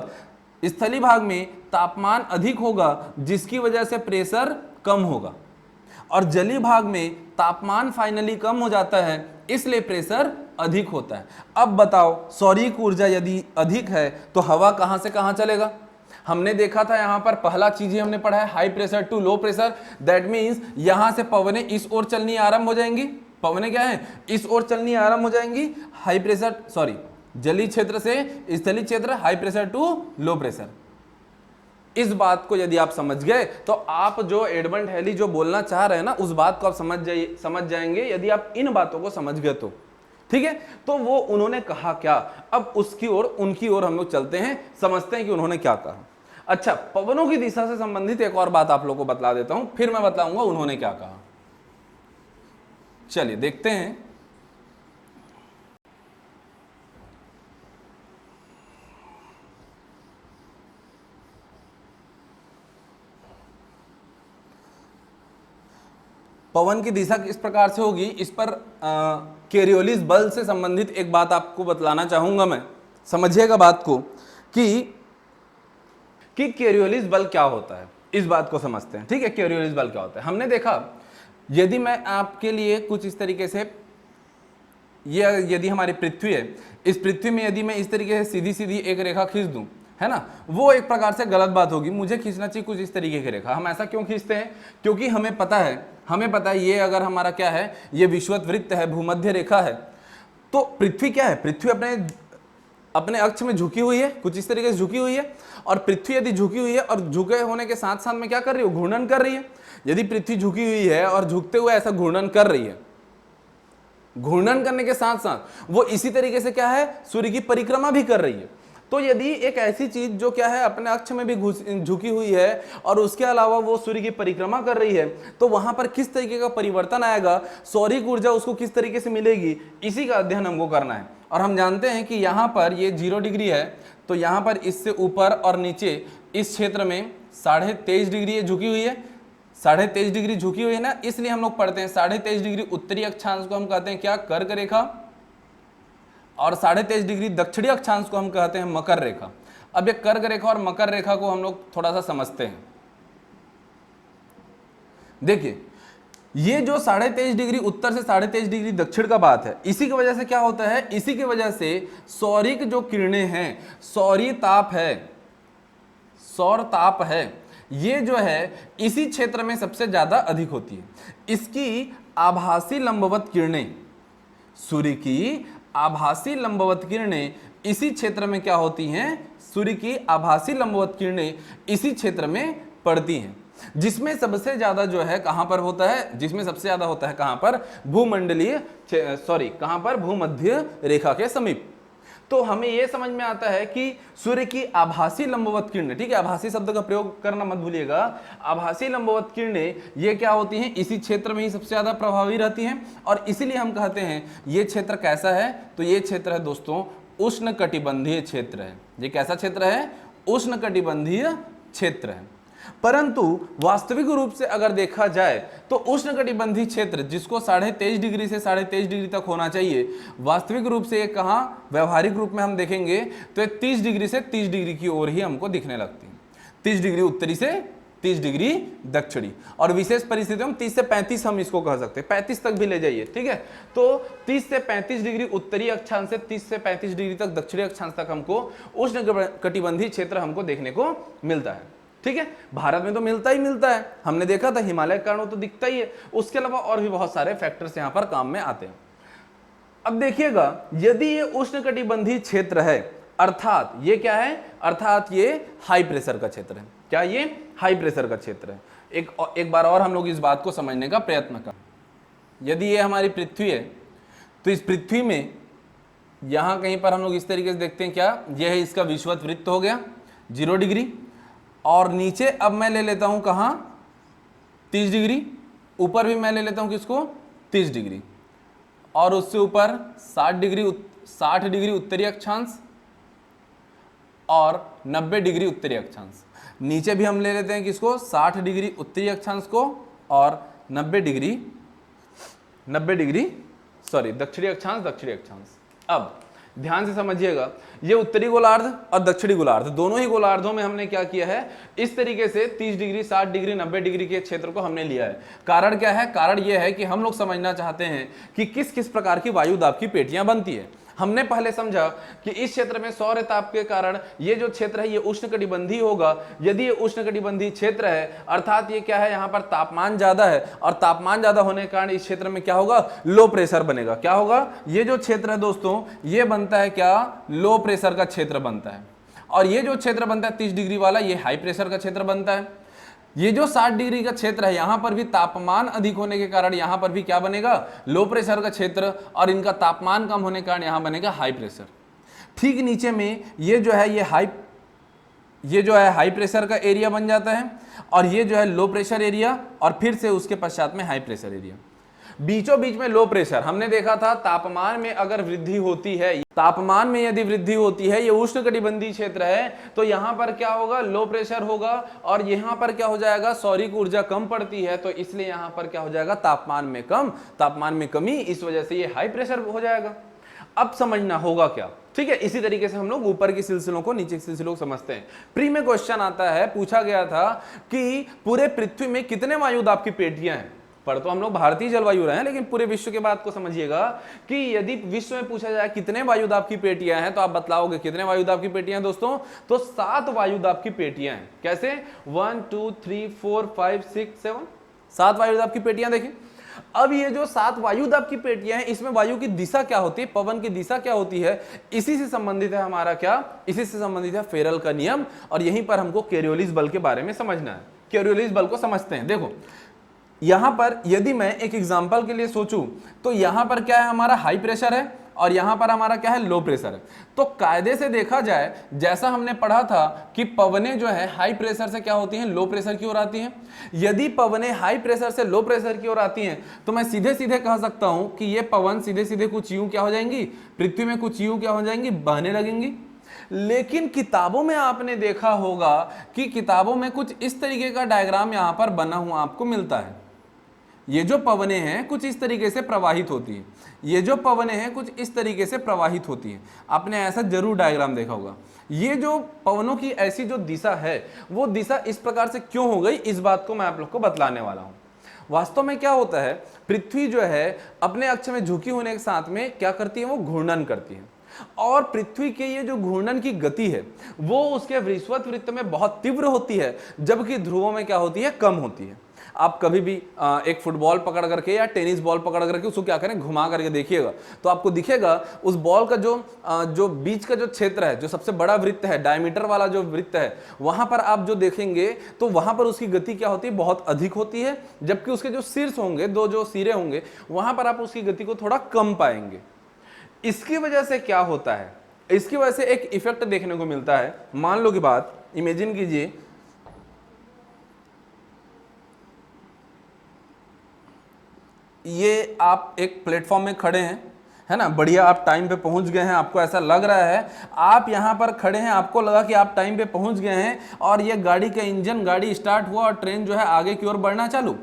स्थलीय भाग में तापमान अधिक होगा, जिसकी वजह से प्रेशर कम होगा, और जलीय भाग में तापमान फाइनली कम हो जाता है, इसलिए प्रेशर अधिक होता है। अब बताओ, सौरिक ऊर्जा यदि अधिक है तो हवा कहां से कहां चलेगा? हमने देखा था यहां पर पहला चीज ही हमने पढ़ा है, high pressure to low pressure. That means यहां से पवनें इस ओर चलनी आरंभ हो जाएंगी। पवनें क्या है, इस ओर चलनी आरंभ हो जाएंगी। हाई प्रेशर, सॉरी, जलीय क्षेत्र से स्थलीय क्षेत्र, high pressure to low pressure. इस बात को यदि आप समझ गए तो आप जो एडमंड हैली जो बोलना चाह रहे हैं ना, उस बात को आप समझ जाएंगे, यदि आप इन बातों को समझ गए तो। ठीक है, तो वो उन्होंने कहा क्या, अब उसकी ओर, उनकी ओर हम लोग चलते हैं, समझते हैं कि उन्होंने क्या कहा। अच्छा, पवनों की दिशा से संबंधित एक और बात आप लोगों को बतला देता हूं, फिर मैं बताऊंगा उन्होंने क्या कहा। चलिए देखते हैं। पवन की दिशा किस प्रकार से होगी, इस पर कोरियोलिस बल से संबंधित एक बात आपको बतलाना चाहूंगा मैं। समझिएगा बात को कि कोरियोलिस बल क्या होता है, इस बात को समझते हैं। ठीक है, कोरियोलिस बल क्या होता है। हमने देखा, यदि मैं आपके लिए कुछ इस तरीके से, ये यदि हमारी पृथ्वी है, इस पृथ्वी में यदि मैं इस तरीके से सीधी सीधी एक रेखा खींच दूं, है ना, वो एक प्रकार से गलत बात होगी। मुझे खींचना चाहिए कुछ इस तरीके की रेखा। हम ऐसा क्यों खींचते हैं, क्योंकि हमें पता है ये अगर हमारा क्या है, ये विषुवत वृत्त है, भूमध्य रेखा है, तो पृथ्वी क्या है, पृथ्वी अपने अक्ष में झुकी हुई है, कुछ इस तरीके से झुकी हुई है। और पृथ्वी यदि झुकी हुई है और झुके होने के साथ साथ में क्या कर रही है, घूर्णन कर रही है। यदि पृथ्वी झुकी हुई है और झुकते हुए ऐसा घूर्णन कर रही है, घूर्णन करने के साथ साथ वो इसी तरीके से क्या है, सूर्य की परिक्रमा भी कर रही है। तो यदि एक ऐसी चीज जो क्या है, अपने अक्ष में भी झुकी हुई है और उसके अलावा वो सूर्य की परिक्रमा कर रही है, तो वहां पर किस तरीके का परिवर्तन आएगा, सौरिक ऊर्जा उसको किस तरीके से मिलेगी, इसी का अध्ययन हमको करना है। और हम जानते हैं कि यहाँ पर ये 0 डिग्री है, तो यहाँ पर इससे ऊपर और नीचे इस क्षेत्र में 23.5 डिग्री झुकी हुई है, 23.5 डिग्री झुकी हुई है ना, इसलिए हम लोग पढ़ते हैं 23.5 डिग्री उत्तरी अक्षांश को हम कहते हैं क्या, कर्क रेखा, और 23.5 डिग्री दक्षिणी अक्षांश को हम कहते हैं मकर रेखा। अब ये कर्क रेखा और मकर रेखा को हम लोग थोड़ा सा समझते हैं। देखिए, ये जो 23.5 डिग्री उत्तर से 23.5 डिग्री दक्षिण का बात है, इसी की वजह से क्या होता है, इसी की वजह से सौरिक जो किरणें हैं, सौर ताप है, ये जो है इसी क्षेत्र में सबसे ज्यादा अधिक होती है। इसकी आभासी लंबवत किरणें, सूर्य की आभासी लंबवत किरणें इसी क्षेत्र में क्या होती हैं, सूर्य की आभासी लंबवत किरणें इसी क्षेत्र में पड़ती हैं, जिसमें सबसे ज्यादा जो है कहां पर होता है, जिसमें सबसे ज्यादा होता है कहां पर, भूमंडलीय, कहां पर, भूमध्य रेखा के समीप। तो हमें यह समझ में आता है कि सूर्य की आभासी लंबवत किरणें, ठीक है, आभासी शब्द का प्रयोग करना मत भूलिएगा, आभासी लंबवत किरणें ये क्या होती हैं, इसी क्षेत्र में ही सबसे ज्यादा प्रभावी रहती हैं, और इसीलिए हम कहते हैं ये क्षेत्र कैसा है, तो ये क्षेत्र है दोस्तों उष्णकटिबंधीय क्षेत्र है। ये कैसा क्षेत्र है, उष्णकटिबंधीय क्षेत्र है। परंतु वास्तविक रूप से अगर देखा जाए तो उष्णकटिबंधीय क्षेत्र जिसको 23.5 डिग्री से 23.5 डिग्री तक होना चाहिए, वास्तविक रूप से ये कहाँ, व्यवहारिक रूप में हम देखेंगे तो 30 डिग्री से 30 डिग्री की ओर ही हमको दिखने लगती है। 30 डिग्री उत्तरी से 30 डिग्री दक्षिणी, और विशेष परिस्थितियों में 30 से 35 हम इसको कह सकते हैं, 35 तक भी ले जाइए, ठीक है। तो 30 से 35 डिग्री उत्तरी अक्षांश से 30 से 35 डिग्री तक दक्षिणी अक्षांश तक हमको उष्णकटिबंधीय क्षेत्र हमको देखने को मिलता है, ठीक है। भारत में तो मिलता ही मिलता है, हमने देखा था हिमालय के कारण तो दिखता ही है, उसके अलावा और भी बहुत सारे फैक्टर्स यहाँ पर काम में आते हैं। अब देखिएगा, यदि ये उष्णकटिबंधीय क्षेत्र है, अर्थात ये क्या है, अर्थात ये हाई प्रेशर का क्षेत्र है। क्या ये हाई प्रेशर का क्षेत्र है? एक बार और हम लोग इस बात को समझने का प्रयत्न करें। यदि ये हमारी पृथ्वी है तो इस पृथ्वी में यहां कहीं पर हम लोग इस तरीके से देखते हैं, क्या यह है इसका विषुवत वृत्त हो गया 0 डिग्री, और नीचे अब मैं ले लेता हूं कहां 30 डिग्री, ऊपर भी मैं ले लेता हूं किसको 30 डिग्री, और उससे ऊपर 60 डिग्री उत्तरी अक्षांश और 90 डिग्री उत्तरी अक्षांश। नीचे भी हम ले लेते हैं किसको 60 डिग्री उत्तरी अक्षांश को और 90 डिग्री दक्षिणी अक्षांश। अब ध्यान से समझिएगा, ये उत्तरी गोलार्ध और दक्षिणी गोलार्ध दोनों ही गोलार्धों में हमने क्या किया है, इस तरीके से 30 डिग्री 60 डिग्री 90 डिग्री के क्षेत्र को हमने लिया है। कारण क्या है, कारण यह है कि हम लोग समझना चाहते हैं कि किस किस प्रकार की वायु दाब की पेटियां बनती है। हमने पहले समझा कि इस क्षेत्र में सौर ताप के कारण ये जो क्षेत्र है ये उष्णकटिबंधीय होगा। यदि ये उष्णकटिबंधीय क्षेत्र है अर्थात ये क्या है, यहाँ पर तापमान ज्यादा है, और तापमान ज्यादा होने के कारण इस क्षेत्र में क्या होगा, लो प्रेशर बनेगा। क्या होगा, ये जो क्षेत्र है दोस्तों ये बनता है क्या, लो प्रेशर का क्षेत्र बनता है, और ये जो क्षेत्र बनता है 30 डिग्री वाला ये हाई प्रेशर का क्षेत्र बनता है। ये जो 60 डिग्री का क्षेत्र है यहां पर भी तापमान अधिक होने के कारण यहां पर भी क्या बनेगा, लो प्रेशर का क्षेत्र, और इनका तापमान कम होने के कारण यहां बनेगा हाई प्रेशर। ठीक नीचे में ये जो है ये हाई प्रेशर का एरिया बन जाता है, और ये जो है लो प्रेशर एरिया, और फिर से उसके पश्चात में हाई प्रेशर एरिया। बीचों बीच में लो प्रेशर, हमने देखा था तापमान में अगर वृद्धि होती है, तापमान में यदि वृद्धि होती है, ये उष्णकटिबंधीय क्षेत्र है, तो यहां पर क्या होगा, लो प्रेशर होगा, और यहां पर क्या हो जाएगा, सौरिक ऊर्जा कम पड़ती है, तो इसलिए यहां पर क्या हो जाएगा, तापमान में कमी, इस वजह से ये हाई प्रेशर हो जाएगा। अब समझना होगा क्या, ठीक है। इसी तरीके से हम लोग ऊपर के सिलसिलों को नीचे के सिलसिलों को समझते हैं। प्री में क्वेश्चन आता है, पूछा गया था कि पूरे पृथ्वी में कितने वायु दाब की पेटियां हैं। पर तो हम लोग भारतीय जलवायु रहे हैं, लेकिन पूरे विश्व के बात को समझिएगा कि यदि विश्व में पूछा जाए कितने वायुदाब की पेटियां हैं, तो आप बतलाओगे कितने वायुदाब की पेटियां हैं दोस्तों, तो 7 वायुदाब की पेटियां हैं। कैसे, 1 2 3 4 5 6 7 7 वायुदाब की पेटियां देखें। अब ये जो 7 वायुदाब की पेटियां हैं, इसमें वायु की दिशा क्या होती है, पवन की दिशा क्या होती है, इसी से संबंधित है हमारा क्या, इसी से संबंधित है फेरल का नियम, और यहीं पर हमको कोरियोलिस बल के बारे में समझना है। कोरियोलिस बल को समझते हैं। देखो यहां पर यदि मैं एक एग्जांपल के लिए सोचूं, तो यहां पर क्या है, हमारा हाई प्रेशर है, और यहां पर हमारा क्या है, लो प्रेशर है। तो कायदे से देखा जाए, जैसा हमने पढ़ा था कि पवनें जो है हाई प्रेशर से क्या होती हैं, लो प्रेशर की ओर आती हैं। यदि पवनें हाई प्रेशर से लो प्रेशर की ओर आती हैं, तो मैं सीधे सीधे कह सकता हूं कि ये पवन सीधे सीधे कुछ यूं क्या हो जाएंगी, पृथ्वी में कुछ यूं क्या हो जाएंगी, बहने लगेंगी। लेकिन किताबों में आपने देखा होगा कि किताबों में कुछ इस तरीके का डायग्राम यहां पर बना हुआ आपको मिलता है। ये जो पवनें हैं कुछ इस तरीके से प्रवाहित होती हैं, ये जो पवनें हैं कुछ इस तरीके से प्रवाहित होती हैं। आपने ऐसा जरूर डायग्राम देखा होगा। ये जो पवनों की ऐसी जो दिशा है, वो दिशा इस प्रकार से क्यों हो गई, इस बात को मैं आप लोग को बतलाने वाला हूं। वास्तव में क्या होता है, पृथ्वी जो है अपने अक्ष में झुकी होने के साथ में क्या करती है, वो घूर्णन करती है, और पृथ्वी के ये जो घूर्णन की गति है वो उसके विषुवत वृत्त में बहुत तीव्र होती है, जबकि ध्रुवों में क्या होती है, कम होती है। आप कभी भी एक फुटबॉल पकड़ करके या टेनिस बॉल पकड़ करके उसको क्या करें, घुमा करके देखिएगा, तो आपको दिखेगा उस बॉल का जो बीच का जो क्षेत्र है, जो सबसे बड़ा वृत्त है, डायमीटर वाला जो वृत्त है, वहां पर आप जो देखेंगे तो वहां पर उसकी गति क्या होती है, बहुत अधिक होती है, जबकि उसके जो शीर्ष होंगे, दो जो सिरे होंगे, वहां पर आप उसकी गति को थोड़ा कम पाएंगे। इसकी वजह से क्या होता है, इसकी वजह से एक इफेक्ट देखने को मिलता है। मान लो की बात, इमेजिन कीजिए ये आप एक प्लेटफॉर्म में खड़े हैं, है ना, बढ़िया, आप टाइम पे पहुंच गए हैं, आपको ऐसा लग रहा है, आप यहां पर खड़े हैं, आपको लगा कि आप टाइम पे पहुंच गए हैं, और ये गाड़ी का इंजन, गाड़ी स्टार्ट हुआ और ट्रेन जो है आगे की ओर बढ़ना चालू।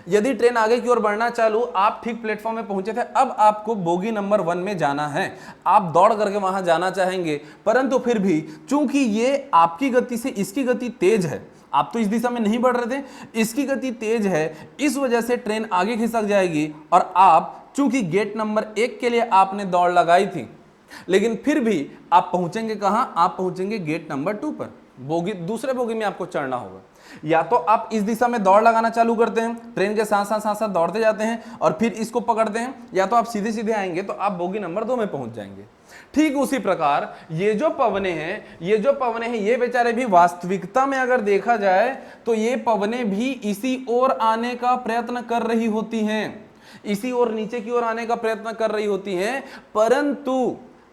यदि ट्रेन आगे की ओर बढ़ना चालू, आप ठीक प्लेटफॉर्म में पहुंचे थे, अब आपको बोगी नंबर 1 में जाना है, आप दौड़ करके वहां जाना चाहेंगे, परंतु फिर भी चूंकि ये आपकी गति से इसकी गति तेज है, आप तो इस दिशा में नहीं बढ़ रहे थे, इसकी गति तेज है, इस वजह से ट्रेन आगे खिसक जाएगी, और आप चूंकि गेट नंबर 1 के लिए आपने दौड़ लगाई थी, लेकिन फिर भी आप पहुंचेंगे कहां, आप पहुंचेंगे गेट नंबर 2 पर, बोगी, दूसरे बोगी में आपको चढ़ना होगा। या तो आप इस दिशा में दौड़ लगाना चालू करते हैं, ट्रेन के साथ साथ दौड़ते जाते हैं और फिर इसको पकड़ते हैं, या तो आप सीधे सीधे आएंगे तो आप बोगी नंबर 2 में पहुंच जाएंगे। ठीक उसी प्रकार ये जो पवने हैं, ये बेचारे भी वास्तविकता में अगर देखा जाए तो ये पवने भी इसी ओर आने का प्रयत्न कर रही होती हैं, इसी ओर नीचे की ओर आने का प्रयत्न कर रही होती हैं,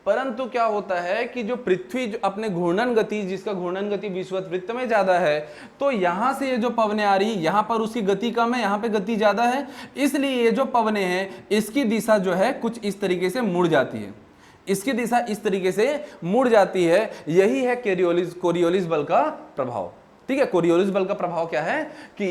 परंतु क्या होता है कि जो पृथ्वी जो अपने घूर्णन गति, जिसका घूर्णन गति विषुवत वृत्त में ज्यादा है, तो यहां से ये जो पवने आ रही, यहां पर उसकी गति कम है, यहां पे गति ज्यादा है, इसलिए ये जो पवने हैं इसकी दिशा जो है कुछ इस तरीके से मुड़ जाती है, इसकी दिशा इस तरीके से मुड़ जाती है। यही है कोरियोलिस बल का प्रभाव। ठीक है, कोरियोलिस बल का प्रभाव क्या है कि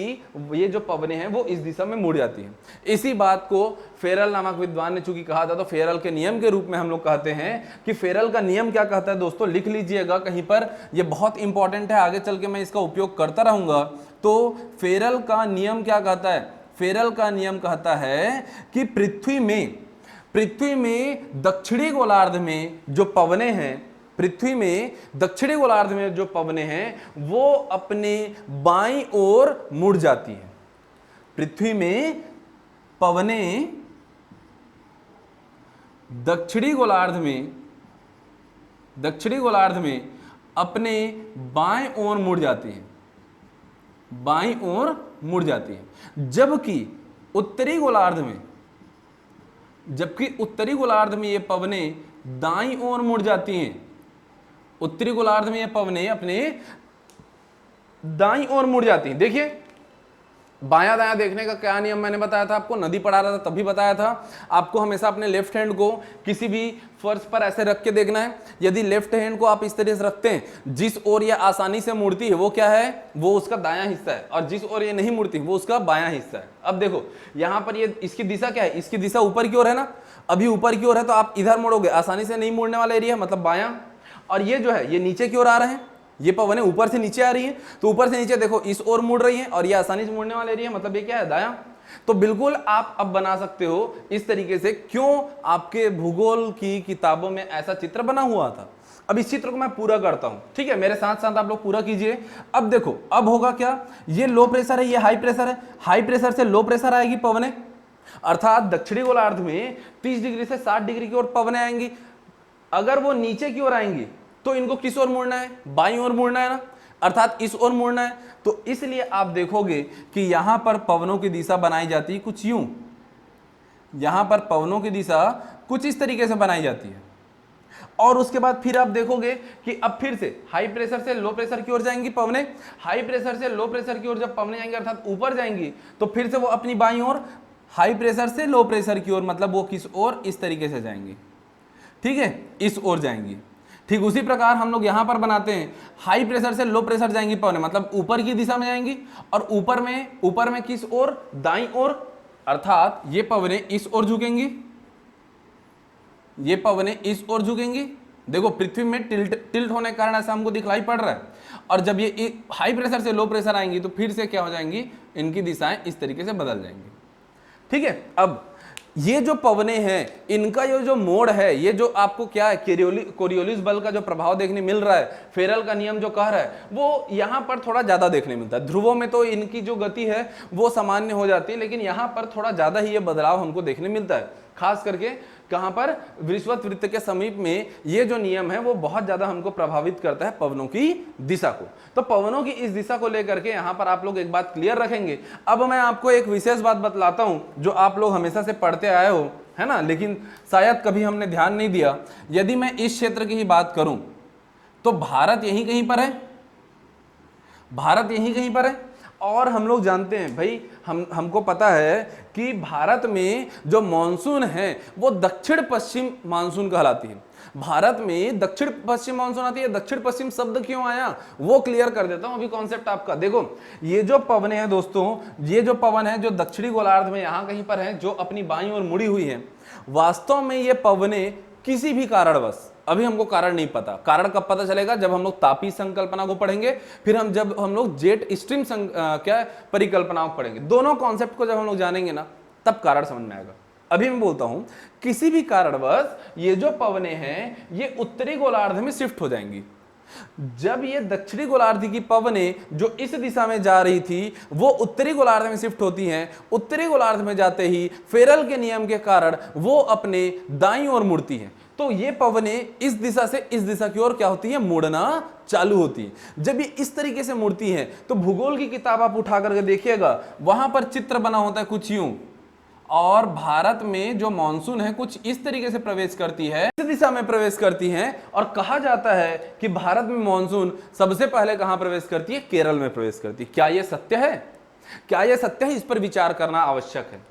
ये जो पवने हैं वो इस दिशा में मुड़ जाती हैं। इसी बात को फेरल नामक विद्वान ने चूंकि कहा था, तो फेरल के नियम के रूप में हम लोग कहते हैं कि फेरल का नियम क्या कहता है दोस्तों, लिख लीजिएगा कहीं पर, ये बहुत इंपॉर्टेंट है, आगे चल के मैं इसका उपयोग करता रहूंगा। तो फेरल का नियम क्या कहता है, फेरल का नियम कहता है कि पृथ्वी में दक्षिणी गोलार्ध में जो पवने हैं, पृथ्वी में दक्षिणी गोलार्ध में जो पवने हैं वो अपने बाईं ओर मुड़ जाती हैं। पृथ्वी में पवने दक्षिणी गोलार्ध में अपने बाईं ओर मुड़ जाती हैं, बाईं ओर मुड़ जाती हैं, जबकि उत्तरी गोलार्ध में ये पवने दाईं ओर मुड़ जाती हैं। उत्तरी गोलार्ध में ये पवने अपने दाईं ओर मुड़ जाती हैं। देखिए बायां दायां देखने का क्या नियम मैंने बताया था आपको, नदी पढ़ा रहा था तभी बताया था आपको, हमेशा अपने लेफ्ट हैंड को किसी भी फर्श पर ऐसे रख के देखना है। यदि लेफ्ट हैंड को आप इस तरह से रखते हैं, जिस ओर ये आसानी से मुड़ती है वो क्या है, वो उसका दायां हिस्सा है, और जिस ओर ये नहीं मुड़ती वो उसका बायां हिस्सा है। अब देखो यहां पर ये इसकी दिशा क्या है, इसकी दिशा ऊपर की ओर है ना, अभी ऊपर की ओर है तो आप इधर मुड़ोगे, आसानी से नहीं मुड़ने वाला एरिया मतलब बायां, और ये जो है ये नीचे की ओर आ रहे हैं, ये पवनें ऊपर से नीचे आ रही हैं, तो ऊपर से नीचे देखो इस ओर मुड़ रही हैं, और ये आसानी से मुड़ने वाला एरिया मतलब ये क्या है, दायां। तो बिल्कुल आप अब बना सकते हो इस तरीके से। क्यों, आपके भूगोल की किताबों में ऐसा चित्र बना हुआ था। अब इस चित्र को मैं पूरा करता हूं, ठीक है, मेरे साथ साथ आप लोग पूरा कीजिए। अब देखो अब होगा क्या, ये लो प्रेशर है, ये हाई प्रेशर है, हाई प्रेशर से लो प्रेशर आएगी पवनें, अर्थात दक्षिणी गोलार्ध में 30 डिग्री से 60 डिग्री की ओर पवनें आएंगी। अगर वो नीचे की ओर आएंगी तो इनको किस ओर मुड़ना है, बाईं ओर मुड़ना है ना, अर्थात इस ओर मुड़ना है। तो इसलिए आप देखोगे कि यहां पर पवनों की दिशा बनाई जाती है कुछ यूं, यहां पर पवनों की दिशा कुछ इस तरीके से बनाई जाती है, और उसके बाद फिर आप देखोगे कि अब फिर से हाई प्रेशर से लो प्रेशर की ओर जाएंगी पवनें, हाई प्रेशर से लो प्रेशर की ओर जब पवनें जाएंगी अर्थात ऊपर जाएंगी, तो फिर से वो अपनी बाईं ओर, हाई प्रेशर से लो प्रेशर की ओर मतलब वो किस ओर, इस तरीके से जाएंगी, ठीक है, इस ओर जाएंगी। ठीक उसी प्रकार हम लोग यहां पर बनाते हैं, हाई प्रेशर से लो प्रेशर जाएंगी पवनें मतलब ऊपर की दिशा में जाएंगी, और ऊपर में किस ओर, दाईं ओर, अर्थात ये पवनें इस ओर झुकेंगी, ये पवनें इस ओर झुकेंगी। देखो पृथ्वी में टिल्ट होने के कारण ऐसा हमको दिखलाई पड़ रहा है, और जब ये हाई प्रेशर से लो प्रेशर आएंगी तो फिर से क्या हो जाएंगी, इनकी दिशाएं इस तरीके से बदल जाएंगी। ठीक है, अब ये जो पवने हैं इनका ये जो मोड़ है, ये जो आपको क्या है, कोरियोलिस बल का जो प्रभाव देखने मिल रहा है, फेरल का नियम जो कह रहा है, वो यहां पर थोड़ा ज्यादा देखने मिलता है। ध्रुवों में तो इनकी जो गति है वो सामान्य हो जाती है, लेकिन यहां पर थोड़ा ज्यादा ही ये बदलाव हमको देखने मिलता है। खास करके कहां पर, विषुवत वृत्त के समीप में ये जो नियम है वो बहुत ज्यादा हमको प्रभावित करता है पवनों की दिशा को। तो पवनों की इस दिशा को लेकर के यहां पर आप लोग एक बात क्लियर रखेंगे। अब मैं आपको एक विशेष बात बतलाता हूं जो आप लोग हमेशा से पढ़ते आए हो, है ना, लेकिन शायद कभी हमने ध्यान नहीं दिया। यदि मैं इस क्षेत्र की ही बात करूं तो भारत यहीं कहीं पर है, भारत यहीं कहीं पर है। और हम लोग जानते हैं भाई, हमको पता है कि भारत में जो मानसून है वो दक्षिण पश्चिम मानसून कहलाती है। भारत में दक्षिण पश्चिम मानसून आती है। दक्षिण पश्चिम शब्द क्यों आया वो क्लियर कर देता हूं अभी कॉन्सेप्ट आपका। देखो ये जो पवन है दोस्तों, ये जो पवन है जो दक्षिणी गोलार्ध में यहां कहीं पर है, जो अपनी बाईं ओर मुड़ी हुई है, वास्तव में ये पवने किसी भी कारणवश, अभी हमको कारण नहीं पता, कारण कब पता चलेगा जब हम लोग तापी संकल्पना को पढ़ेंगे, फिर जब हम लोग जेट स्ट्रीम क्या परिकल्पनाओं को पढ़ेंगे। दोनों कॉन्सेप्ट को जब हम लोग जानेंगे ना तब कारण समझ में आएगा। अभी मैं बोलता हूं किसी भी कारणवश ये जो पवने हैं ये उत्तरी गोलार्ध में शिफ्ट हो जाएंगी। जब ये दक्षिणी गोलार्ध की पवने जो इस दिशा में जा रही थी वो उत्तरी गोलार्ध में शिफ्ट होती हैं। उत्तरी गोलार्ध में जाते ही फेरल के नियम के कारण वो अपने दाईं ओर मुड़ती हैं। तो ये पवने इस दिशा से इस दिशा की ओर क्या होती है, मुड़ना चालू होती है। जब ये इस तरीके से मुड़ती हैं तो भूगोल की किताब आप उठा करके देखिएगा, वहां पर चित्र बना होता है कुछ यूं, और भारत में जो मानसून है कुछ इस तरीके से प्रवेश करती है, इस दिशा में प्रवेश करती है। और कहा जाता है कि भारत में मानसून सबसे पहले कहां प्रवेश करती है, केरल में प्रवेश करती है। क्या यह सत्य है? क्या यह सत्य है? इस पर विचार करना आवश्यक है।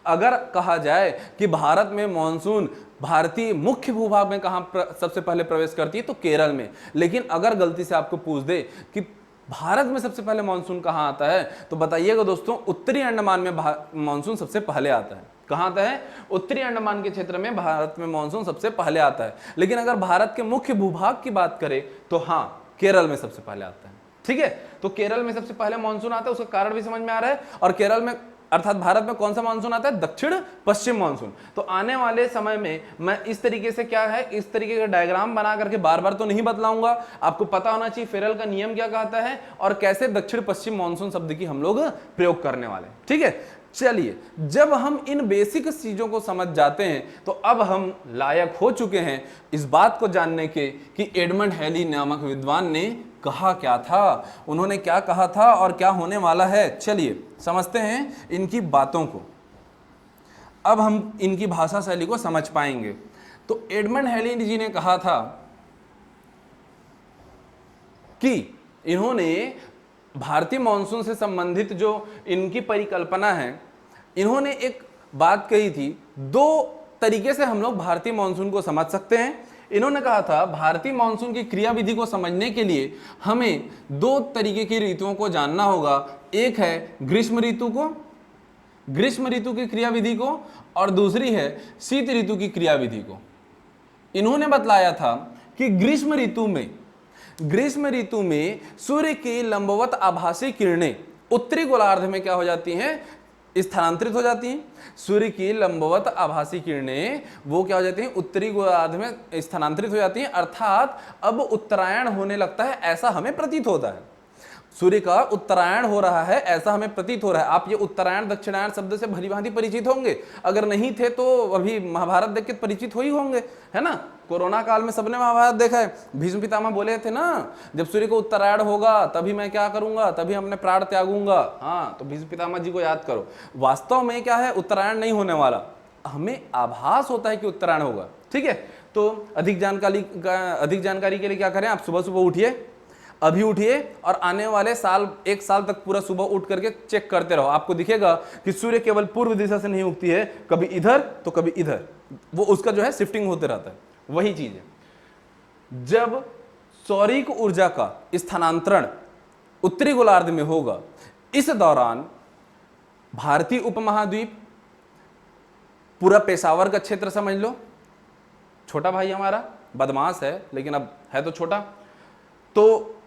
अगर कहा जाए कि भारत में मानसून भारतीय मुख्य भूभाग में कहां सबसे पहले प्रवेश करती है तो केरल में। लेकिन अगर गलती से आपको पूछ दे कि भारत में सबसे पहले मानसून कहां आता है तो बताइएगा दोस्तों, उत्तरी अंडमान में मानसून सबसे पहले आता है। कहां आता है? उत्तरी अंडमान के क्षेत्र में भारत में मानसून सबसे पहले आता है। लेकिन अगर भारत के मुख्य भूभाग की बात करें तो हां, केरल में सबसे पहले आता है। ठीक है, तो केरल में सबसे पहले मानसून आता है, उसका कारण भी समझ में आ रहा है। और केरल में अर्थात भारत में कौन सा मानसून आता है? दक्षिण पश्चिम मानसून। तो आने वाले समय में मैं इस तरीके से क्या है, इस तरीके का डायग्राम बना करके बार बार तो नहीं बतलाऊंगा, आपको पता होना चाहिए फेरल का नियम क्या कहता है और कैसे दक्षिण पश्चिम मानसून शब्द की हम लोग प्रयोग करने वाले। ठीक है, चलिए, जब हम इन बेसिक चीजों को समझ जाते हैं तो अब हम लायक हो चुके हैं इस बात को जानने के कि एडमंड हैली नामक विद्वान ने कहा क्या था, उन्होंने क्या कहा था और क्या होने वाला है। चलिए समझते हैं इनकी बातों को, अब हम इनकी भाषा शैली को समझ पाएंगे। तो एडमंड हैली जी ने कहा था कि इन्होंने भारतीय मानसून से संबंधित जो इनकी परिकल्पना है, इन्होंने एक बात कही थी, दो तरीके से हम लोग भारतीय मानसून को समझ सकते हैं। इन्होंने कहा था भारतीय मानसून की क्रियाविधि को समझने के लिए हमें दो तरीके की ऋतुओं को जानना होगा। एक है ग्रीष्म ऋतु को, ग्रीष्म ऋतु की क्रियाविधि को, और दूसरी है शीत ऋतु की क्रियाविधि को। इन्होंने बतलाया था कि ग्रीष्म ऋतु में सूर्य की लंबवत आभासी किरणें उत्तरी गोलार्ध में क्या हो जाती हैं, स्थानांतरित हो जाती हैं। सूर्य की लंबवत आभासी किरणें वो क्या हो जाती हैं, उत्तरी गोलार्ध में स्थानांतरित हो जाती हैं। अर्थात अब उत्तरायण होने लगता है ऐसा हमें प्रतीत होता है। सूर्य का उत्तरायण हो रहा है ऐसा हमें प्रतीत हो रहा है। आप ये उत्तरायण दक्षिणायन शब्द से भली भांति परिचित होंगे, अगर नहीं थे तो अभी महाभारत देख के परिचित हो ही होंगे, है ना। कोरोना काल में सबने महाभारत देखा है। भीष्म पितामह बोले थे ना, जब सूर्य को उत्तरायण होगा तभी मैं क्या करूंगा, तभी अपने प्राण त्यागूंगा। हाँ, तो भीष्म पितामह जी को याद करो। वास्तव में क्या है, उत्तरायण नहीं होने वाला, हमें आभास होता है कि उत्तरायण होगा। ठीक है, तो अधिक जानकारी के लिए क्या करें, आप सुबह सुबह उठिए, अभी उठिए और आने वाले एक साल तक पूरा सुबह उठ करके चेक करते रहो। आपको दिखेगा कि सूर्य केवल पूर्व दिशा से नहीं उगती है, कभी इधर तो कभी इधर, वो उसका जो है शिफ्टिंग होते रहता है। वही चीज है, जब सौरिक ऊर्जा का स्थानांतरण उत्तरी गोलार्ध में होगा, इस दौरान भारतीय उपमहाद्वीप, पूरा पेशावर का क्षेत्र समझ लो, छोटा भाई हमारा बदमाश है लेकिन अब है तो छोटा, तो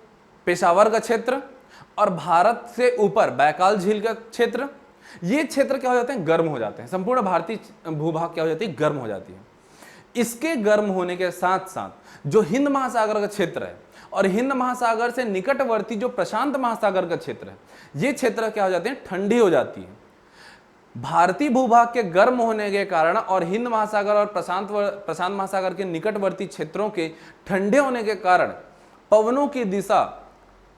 पेशावर का क्षेत्र और भारत से ऊपर बैकाल झील का क्षेत्र, ये क्षेत्र क्या हो जाते हैं, गर्म हो जाते हैं। संपूर्ण भारतीय भूभाग क्या हो जाती है, गर्म हो जाती है। इसके गर्म होने के साथ साथ जो हिंद महासागर का क्षेत्र है और हिंद महासागर से निकटवर्ती जो प्रशांत महासागर का क्षेत्र है, ये क्षेत्र क्या हो जाते हैं, ठंडी हो जाती है। भारतीय भूभाग के गर्म होने के कारण और हिंद महासागर और प्रशांत महासागर के निकटवर्ती क्षेत्रों के ठंडे होने के कारण पवनों की दिशा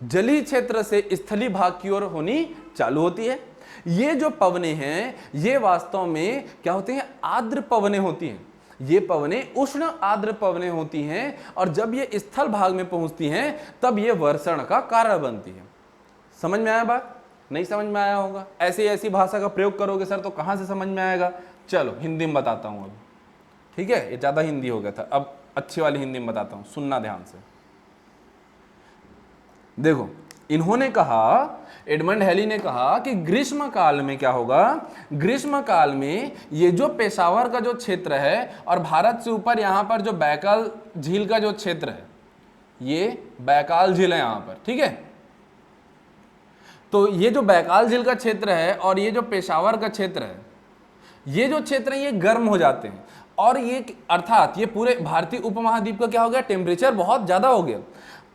जलीय क्षेत्र से स्थलीय भाग की ओर होनी चालू होती है। ये जो पवने हैं ये वास्तव में क्या होते हैं, आर्द्र पवने होती हैं। ये पवने उष्ण आर्द्र पवने होती हैं और जब ये स्थल भाग में पहुंचती हैं तब ये वर्षण का कारण बनती है। समझ में आया बात? नहीं समझ में आया होगा? ऐसी भाषा का प्रयोग करोगे सर तो कहां से समझ में आएगा? चलो हिंदी में बताता हूं अब, ठीक है? ये ज्यादा हिंदी हो गया था, अब अच्छी वाली हिंदी में बताता हूं, सुनना ध्यान से। देखो, इन्होंने कहा, एडमंड हैली ने कहा कि ग्रीष्म काल में क्या होगा, ग्रीष्म काल में ये जो पेशावर का जो क्षेत्र है और भारत से ऊपर यहां पर जो बैकाल झील का जो क्षेत्र है, ये बैकाल झील है यहां पर, ठीक है? तो ये जो बैकाल झील का क्षेत्र है और ये जो पेशावर का क्षेत्र है, ये जो क्षेत्र है ये गर्म हो जाते हैं और ये अर्थात ये पूरे भारतीय उपमहाद्वीप का क्या हो गया, टेम्परेचर बहुत ज्यादा हो गया।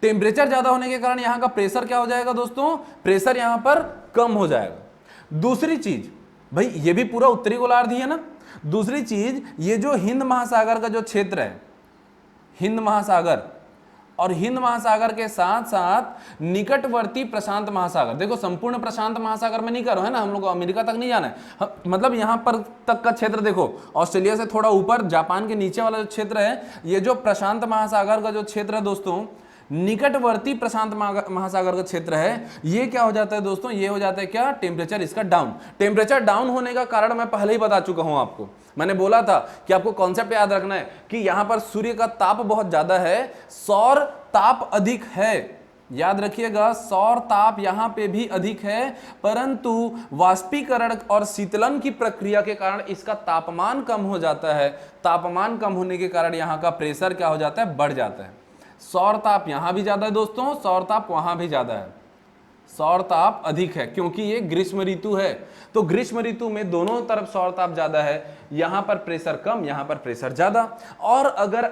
टेम्परेचर ज्यादा होने के कारण यहां का प्रेशर क्या हो जाएगा दोस्तों, प्रेशर यहां पर कम हो जाएगा। दूसरी चीज, भाई ये भी पूरा उत्तरी गोलार्ध ही है ना। दूसरी चीज, ये जो हिंद महासागर का जो क्षेत्र है, हिंद महासागर और हिंद महासागर के साथ साथ निकटवर्ती प्रशांत महासागर, देखो संपूर्ण प्रशांत महासागर में नहीं करो, है ना, हम लोग को अमेरिका तक नहीं जाना है, मतलब यहां पर तक का क्षेत्र देखो, ऑस्ट्रेलिया से थोड़ा ऊपर जापान के नीचे वाला जो क्षेत्र है, ये जो प्रशांत महासागर का जो क्षेत्र है दोस्तों, निकटवर्ती प्रशांत महासागर का क्षेत्र है, ये क्या हो जाता है दोस्तों, ये हो जाता है क्या, टेम्परेचर इसका डाउन। टेम्परेचर डाउन होने का कारण मैं पहले ही बता चुका हूं आपको, मैंने बोला था कि आपको कॉन्सेप्ट याद रखना है कि यहां पर सूर्य का ताप बहुत ज्यादा है, सौर ताप अधिक है। याद रखिएगा, सौर ताप यहां पे भी अधिक है, परंतु वाष्पीकरण और शीतलन की प्रक्रिया के कारण इसका तापमान कम हो जाता है। तापमान कम होने के कारण यहां का प्रेशर क्या हो जाता है, बढ़ जाता है। सौर ताप यहां भी ज्यादा है दोस्तों, सौर ताप वहां भी ज्यादा है, सौर ताप अधिक है क्योंकि ये ग्रीष्म ऋतु है। तो ग्रीष्म ऋतु में दोनों तरफ सौर ताप ज्यादा है, यहां पर प्रेशर कम, यहां पर प्रेशर ज्यादा। और अगर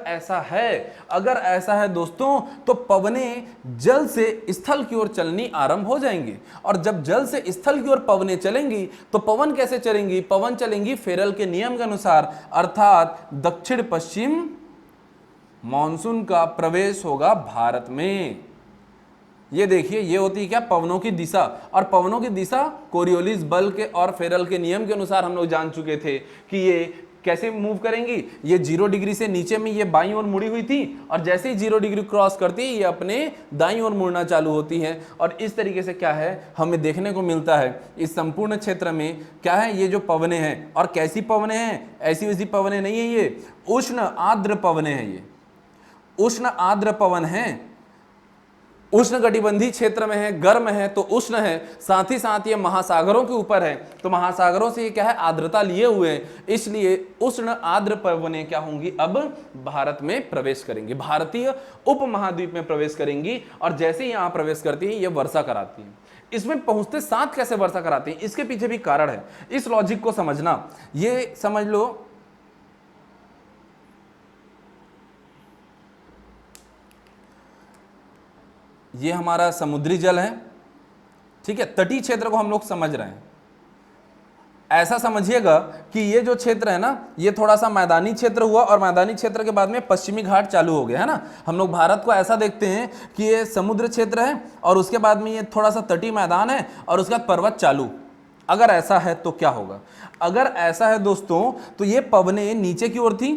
ऐसा है दोस्तों, तो पवने जल से स्थल की ओर चलनी आरंभ हो जाएंगी। और जब जल से स्थल की ओर पवने चलेंगी तो पवन कैसे चलेंगी, पवन चलेंगी फेरल के नियम के अनुसार, अर्थात दक्षिण पश्चिम मॉनसून का प्रवेश होगा भारत में। ये देखिए, ये होती है क्या, पवनों की दिशा। और पवनों की दिशा कोरियोलिस बल के और फेरल के नियम के अनुसार हम लोग जान चुके थे कि ये कैसे मूव करेंगी। ये 0 डिग्री से नीचे में ये बाईं ओर मुड़ी हुई थी और जैसे ही 0 डिग्री क्रॉस करती है ये अपने दाईं ओर मुड़ना चालू होती है। और इस तरीके से क्या है, हमें देखने को मिलता है इस संपूर्ण क्षेत्र में क्या है, ये जो पवने हैं। और कैसी पवने हैं, ऐसी वैसी पवने नहीं है, ये उष्ण आर्द्र पवने हैं। ये उष्ण आर्द्र पवन है, उष्ण कटिबंधीय क्षेत्र में है, गर्म है तो उष्ण है, साथ ही साथ ये महासागरों के ऊपर है तो महासागरों से ये क्या है, आर्द्रता लिए हुए हैं, इसलिए उष्ण आर्द्र पवनें क्या होंगी, अब भारत में प्रवेश करेंगी, भारतीय उपमहाद्वीप में प्रवेश करेंगी। और जैसे ही यहां प्रवेश करती है ये वर्षा कराती है। इसमें पहुंचते साथ कैसे वर्षा कराती है, इसके पीछे भी कारण है, इस लॉजिक को समझना। ये समझ लो, ये हमारा समुद्री जल है, ठीक है, तटीय क्षेत्र को हम लोग समझ रहे हैं। ऐसा समझिएगा कि ये जो क्षेत्र है ना, ये थोड़ा सा मैदानी क्षेत्र हुआ और मैदानी क्षेत्र के बाद में पश्चिमी घाट चालू हो गया, है ना। हम लोग भारत को ऐसा देखते हैं कि ये समुद्र क्षेत्र है और उसके बाद में ये थोड़ा सा तटीय मैदान है और उसके बाद पर्वत चालू। अगर ऐसा है तो क्या होगा, अगर ऐसा है दोस्तों तो ये पवने नीचे की ओर थी,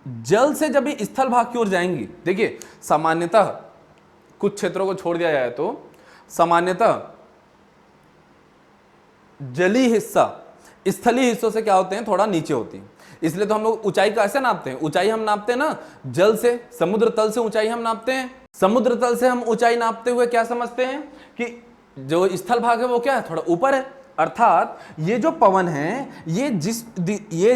जल से जब ये स्थल भाग की ओर जाएंगी, देखिए सामान्यतः कुछ क्षेत्रों को छोड़ दिया जाए तो सामान्यतः जलीय हिस्सा स्थलीय हिस्सों से क्या होते हैं, थोड़ा नीचे होती है। इसलिए तो हम लोग ऊंचाई कैसे नापते हैं, ऊंचाई हम नापते हैं ना जल से, समुद्र तल से ऊंचाई हम नापते हैं। समुद्र तल से हम ऊंचाई नापते हुए क्या समझते हैं कि जो स्थल भाग है वो क्या है, थोड़ा ऊपर है। अर्थात ये जो पवन है ये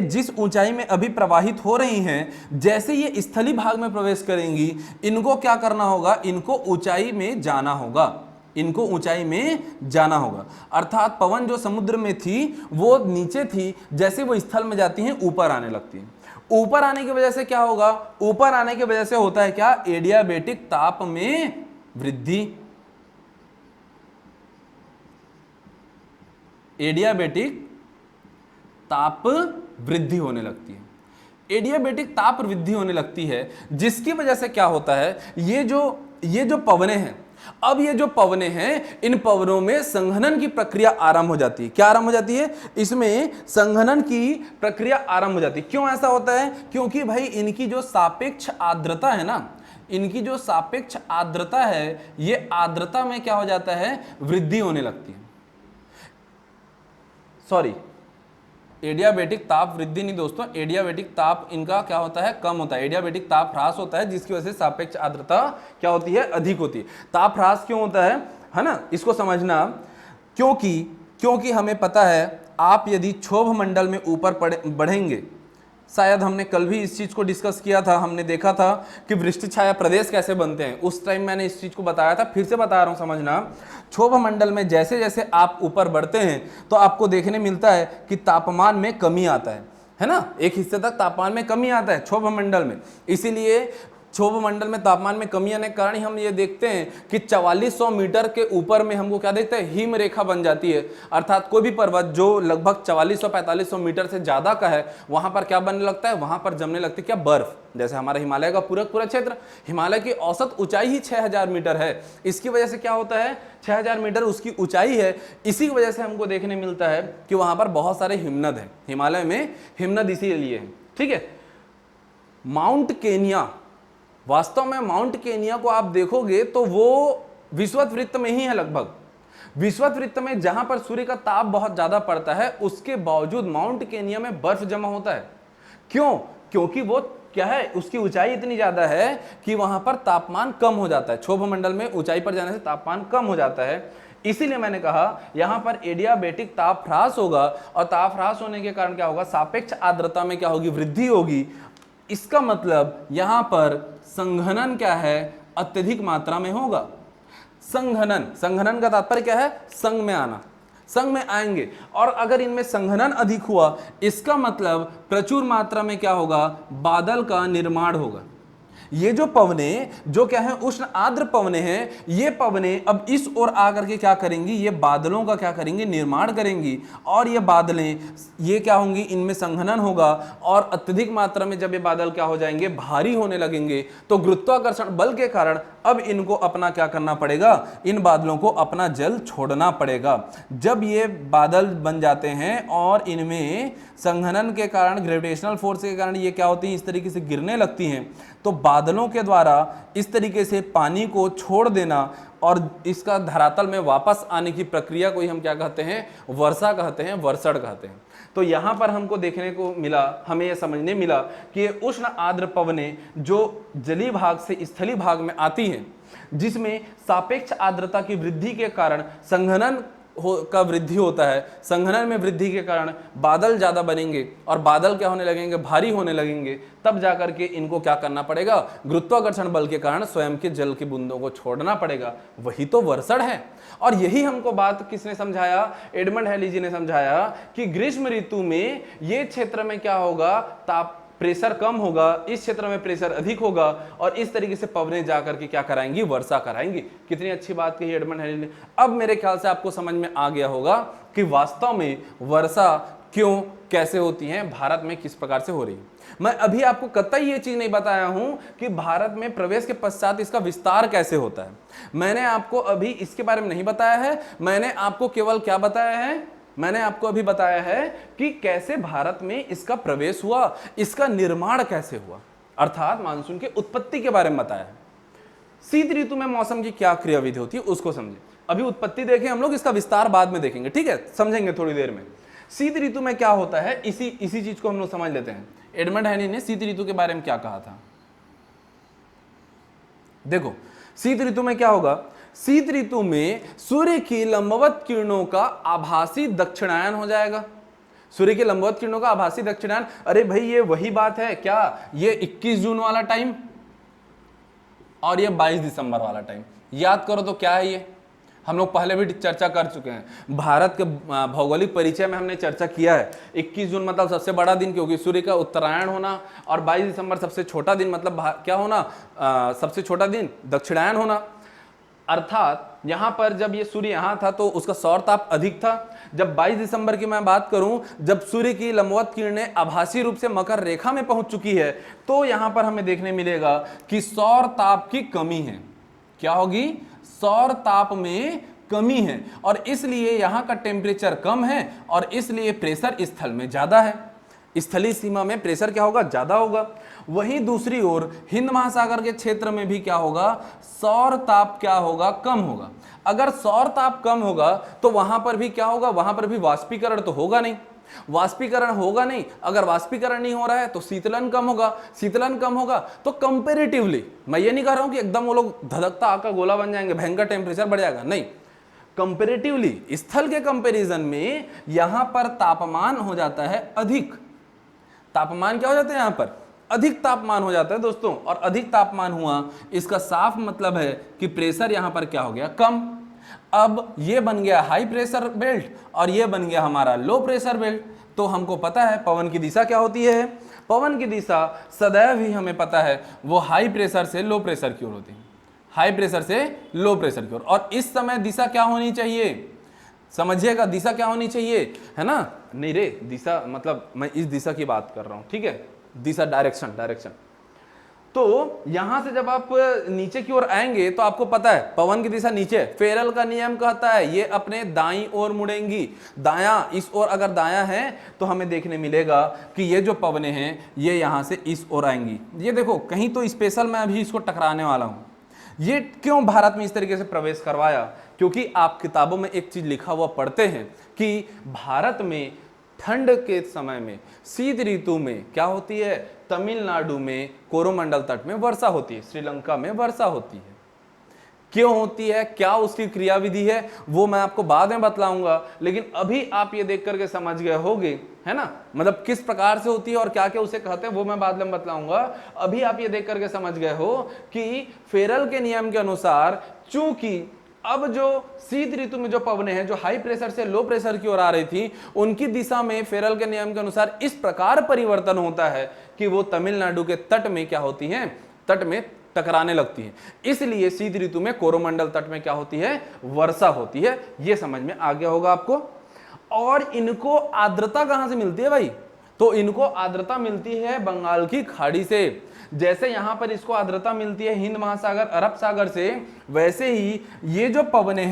जिस ऊंचाई में अभी प्रवाहित हो रही हैं, जैसे ये स्थलीय भाग में प्रवेश करेंगी, इनको क्या करना होगा, इनको ऊंचाई में जाना होगा, इनको ऊंचाई में जाना होगा। अर्थात पवन जो समुद्र में थी वो नीचे थी, जैसे वो स्थल में जाती हैं ऊपर आने लगती हैं। ऊपर आने की वजह से क्या होगा, ऊपर आने की वजह से होता है क्या, एडियाबेटिक ताप में वृद्धि। एडियाबेटिक ताप वृद्धि होने लगती है। एडियाबेटिक ताप वृद्धि होने लगती है, जिसकी वजह से क्या होता है, ये जो पवने हैं, अब ये जो पवने हैं, इन पवनों में संघनन की प्रक्रिया आरंभ हो जाती है। क्या आरंभ हो जाती है? इसमें संघनन की प्रक्रिया आरंभ हो जाती है। क्यों ऐसा होता है? क्योंकि भाई इनकी जो सापेक्ष आर्द्रता है ना, इनकी जो सापेक्ष आर्द्रता है, ये आर्द्रता में क्या हो जाता है, वृद्धि होने लगती है। सॉरी, एडियाबेटिक ताप वृद्धि नहीं दोस्तों, एडियाबेटिक ताप इनका क्या होता है, कम होता है। एडियाबेटिक ताप ह्रास होता है, जिसकी वजह से सापेक्ष आर्द्रता क्या होती है, अधिक होती है। ताप ह्रास क्यों होता है ना, इसको समझना। क्योंकि हमें पता है, आप यदि क्षोभ मंडल में ऊपर बढ़ेंगे, शायद हमने कल भी इस चीज को डिस्कस किया था, हमने देखा था कि वृष्टि छाया प्रदेश कैसे बनते हैं, उस टाइम मैंने इस चीज को बताया था, फिर से बता रहा हूं समझना। क्षोभ मंडल में जैसे जैसे आप ऊपर बढ़ते हैं तो आपको देखने मिलता है कि तापमान में कमी आता है ना, एक हिस्से तक तापमान में कमी आता है क्षोभ मंडल में। इसीलिए क्षोभ मंडल में तापमान में कमी आने के कारण ही हम ये देखते हैं कि 4400 मीटर के ऊपर में हमको क्या देखते हैं, हिम रेखा बन जाती है। अर्थात कोई भी पर्वत जो लगभग 4400-4500 मीटर से ज्यादा का है, वहां पर क्या बनने लगता है, वहां पर जमने लगती है क्या, बर्फ। जैसे हमारा हिमालय का पूरा क्षेत्र, हिमालय की औसत ऊंचाई ही 6000 मीटर है। इसकी वजह से क्या होता है, 6000 मीटर उसकी ऊंचाई है, इसी वजह से हमको देखने मिलता है कि वहां पर बहुत सारे हिमनद हैं। हिमालय में हिमनद इसीलिए है, ठीक है। माउंट केनिया, वास्तव में माउंट केनिया को आप देखोगे तो वो विषुवत वृत्त में ही है, लगभग विषुवत वृत्त में, जहां पर सूर्य का ताप बहुत ज्यादा पड़ता है, उसके बावजूद माउंट केनिया में बर्फ जमा होता है। क्यों? क्योंकि वो क्या है, उसकी ऊंचाई इतनी ज्यादा है कि वहां पर तापमान कम हो जाता है। क्षोभ मंडल में ऊंचाई पर जाने से तापमान कम हो जाता है। इसीलिए मैंने कहा यहां पर एडियाबेटिक ताप ह्रास होगा, और ताप ह्रास होने के कारण क्या होगा, सापेक्ष आर्द्रता में क्या होगी, वृद्धि होगी। इसका मतलब यहां पर संघनन क्या है, अत्यधिक मात्रा में होगा। संघनन का तात्पर्य क्या है, संघ में आना, संघ में आएंगे। और अगर इनमें संघनन अधिक हुआ, इसका मतलब प्रचुर मात्रा में क्या होगा, बादल का निर्माण होगा। ये जो पवने, जो क्या है, उष्ण आर्द्र पवने हैं, ये पवने अब इस ओर आकर के क्या करेंगी, ये बादलों का क्या करेंगी, निर्माण करेंगी। और ये बादलें, ये क्या होंगी, इनमें संघनन होगा, और अत्यधिक मात्रा में जब ये बादल क्या हो जाएंगे, भारी होने लगेंगे, तो गुरुत्वाकर्षण बल के कारण अब इनको अपना क्या करना पड़ेगा, इन बादलों को अपना जल छोड़ना पड़ेगा। जब ये बादल बन जाते हैं और इनमें संघनन के कारण, ग्रेविटेशनल फोर्स के कारण ये क्या होती है, इस तरीके से गिरने लगती हैं, तो बादलों के द्वारा इस तरीके से पानी को छोड़ देना और इसका धरातल में वापस आने की प्रक्रिया को ही हम क्या कहते हैं, वर्षा कहते हैं, वर्षण कहते हैं। तो यहां पर हमको देखने को मिला, हमें यह समझने मिला कि ये उष्ण आर्द्र पवनें जो जलीय भाग से स्थलीय भाग में आती हैं, जिसमें सापेक्ष आर्द्रता की वृद्धि के कारण संघनन का वृद्धि होता है, संघनन में वृद्धि के कारण बादल ज्यादा बनेंगे और बादल क्या होने लगेंगे, भारी होने लगेंगे। तब जाकर के इनको क्या करना पड़ेगा, गुरुत्वाकर्षण बल के कारण स्वयं के जल की बूंदों को छोड़ना पड़ेगा। वही तो वर्षण है। और यही हमको बात किसने समझाया, एडमंड हैली जी ने समझाया कि ग्रीष्म ऋतु में ये क्षेत्र में क्या होगा, ताप प्रेशर कम होगा, इस क्षेत्र में प्रेशर अधिक होगा, और इस तरीके से पवनें जाकर के क्या कराएंगी, वर्षा कराएंगी। कितनी अच्छी बात कही एडमंड हैली ने। अब मेरे ख्याल से आपको समझ में आ गया होगा कि वास्तव में वर्षा क्यों, कैसे होती है, भारत में किस प्रकार से हो रही है। मैं अभी आपको कतई ये चीज नहीं बताया हूं कि भारत में प्रवेश के पश्चात इसका विस्तार कैसे होता है। मैंने आपको अभी इसके बारे में नहीं बताया है। मैंने आपको केवल क्या बताया है, मैंने आपको अभी बताया है कि कैसे भारत में इसका प्रवेश हुआ, इसका निर्माण कैसे हुआ, अर्थात मानसून की उत्पत्ति के बारे में बताया है। शीत ऋतु में मौसम की क्या क्रियाविधि होती है उसको समझे। अभी उत्पत्ति देखें हम लोग, इसका विस्तार बाद में देखेंगे, ठीक है, समझेंगे थोड़ी देर में। शीत ऋतु में क्या होता है, इसी चीज को हम लोग समझ लेते हैं। एडमंड हैली ने शीत ऋतु के बारे में क्या कहा था, देखो शीत ऋतु में क्या होगा, शीत ऋतु में सूर्य की लंबवत किरणों का आभासी दक्षिणायन हो जाएगा। सूर्य की लंबवत किरणों का आभासी दक्षिणायन, अरे भाई ये वही बात है क्या, ये 21 जून वाला टाइम और ये 22 दिसंबर वाला टाइम, याद करो तो क्या है ये, हम लोग पहले भी चर्चा कर चुके हैं। भारत के भौगोलिक परिचय में हमने चर्चा किया है। 21 जून मतलब सबसे बड़ा दिन, क्योंकि सूर्य का उत्तरायण होना, और 22 दिसंबर सबसे छोटा दिन, मतलब क्या होना, सबसे छोटा दिन दक्षिणायन होना। अर्थात यहां पर जब ये सूर्य यहां था तो उसका सौर ताप अधिक था। जब 22 दिसंबर की मैं बात करूं, जब सूर्य की लंबवत किरणें आभासी रूप से मकर रेखा में पहुंच चुकी है, तो यहां पर हमें देखने मिलेगा कि सौर ताप की कमी है। क्या होगी? सौर ताप में कमी है, और इसलिए यहां का टेम्परेचर कम है, और इसलिए प्रेशर स्थल में ज्यादा है। स्थलीय सीमा में प्रेशर क्या होगा? ज्यादा होगा। वहीं दूसरी ओर हिंद महासागर के क्षेत्र में भी क्या होगा? सौर ताप क्या होगा? कम होगा। अगर सौर ताप कम होगा तो वहां पर भी क्या होगा? वहां पर भी वाष्पीकरण तो होगा नहीं। वाष्पीकरण होगा नहीं, अगर वाष्पीकरण नहीं हो रहा है तो शीतलन कम होगा। शीतलन कम होगा तो कंपेरेटिवली, मैं ये नहीं कह रहा हूं कि एकदम वो लोग धधकता आग का गोला बन जाएंगे, भयंकर टेम्परेचर बढ़ जाएगा, नहीं। कंपेरेटिवली, स्थल के कंपैरिजन में यहां पर तापमान हो जाता है अधिक। तापमान क्या हो जाता है? यहां पर अधिक तापमान हो जाता है दोस्तों, और अधिक तापमान हुआ, इसका साफ मतलब है कि प्रेशर यहां पर क्या हो गया? कम। अब ये बन गया हाई प्रेशर बेल्ट और ये बन गया हमारा लो प्रेशर बेल्ट। तो हमको पता है पवन की दिशा क्या होती है? पवन की दिशा सदैव ही हमें पता है वो हाई प्रेशर से लो प्रेशर की ओर होती है, हाई प्रेशर से लो प्रेशर की ओर। और इस समय दिशा क्या होनी चाहिए? समझिएगा, दिशा क्या होनी चाहिए, है ना? नहीं रे, दिशा मतलब मैं इस दिशा की बात कर रहा हूं, ठीक है? दिशा, डायरेक्शन, डायरेक्शन। तो यहां से जब आप नीचे की ओर आएंगे तो आपको पता है पवन की दिशा नीचे। फेरल का नियम कहता है ये अपने दाईं ओर मुड़ेंगी। दायां, इस ओर अगर दायां है तो हमें देखने मिलेगा कि ये जो पवनें हैं ये यहां से इस ओर आएंगी। ये देखो, कहीं तो स्पेशल मैं अभी इसको टकराने वाला हूं। ये क्यों भारत में इस तरीके से प्रवेश करवाया? क्योंकि आप किताबों में एक चीज लिखा हुआ पढ़ते हैं कि भारत में ठंड के समय में, शीत ऋतु में क्या होती है? तमिलनाडु में कोरोमंडल तट में वर्षा होती है, श्रीलंका में वर्षा होती है। क्यों होती है, क्या उसकी क्रियाविधि है, वो मैं आपको बाद में बतलाऊंगा, लेकिन अभी आप ये देख करके समझ गए होंगे, है ना? मतलब किस प्रकार से होती है और क्या क्या उसे कहते हैं वो मैं बाद में बतलाऊंगा। अभी आप ये देख करके समझ गए हो कि फेरल के नियम के अनुसार चूंकि अब जो शीत ऋतु में जो पवनें हैं जो हाई प्रेशर से लो प्रेशर की ओर आ रही थी, उनकी दिशा में फेरल के नियम के अनुसार इस प्रकार परिवर्तन होता है कि वो तमिलनाडु के तट में क्या होती हैं? तट में टकराने लगती है। इसलिए शीत ऋतु में कोरोमंडल तट में क्या होती है? वर्षा होती है। यह समझ में आ गया होगा आपको। और इनको आर्द्रता कहां से मिलती है भाई? तो इनको आर्द्रता मिलती है बंगाल की खाड़ी से। जैसे यहां पर इसको आर्द्रता मिलती है हिंद महासागर, अरब सागर से, वैसे ही ये जो पवनें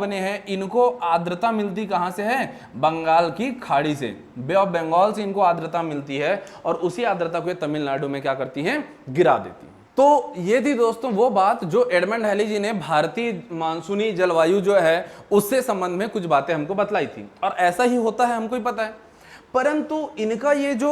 हैं इनको आर्द्रता मिलती कहां से है? बंगाल की खाड़ी से, बे ऑफ बंगाल से इनको आर्द्रता मिलती है, और उसी आर्द्रता को तमिलनाडु में क्या करती हैं? गिरा देती हैं। तो ये थी दोस्तों वो बात जो एडमंड हैली जी ने भारतीय मानसूनी जलवायु जो है उससे संबंध में कुछ बातें हमको बतलाई थी, और ऐसा ही होता है, हमको ही पता है। परंतु इनका ये जो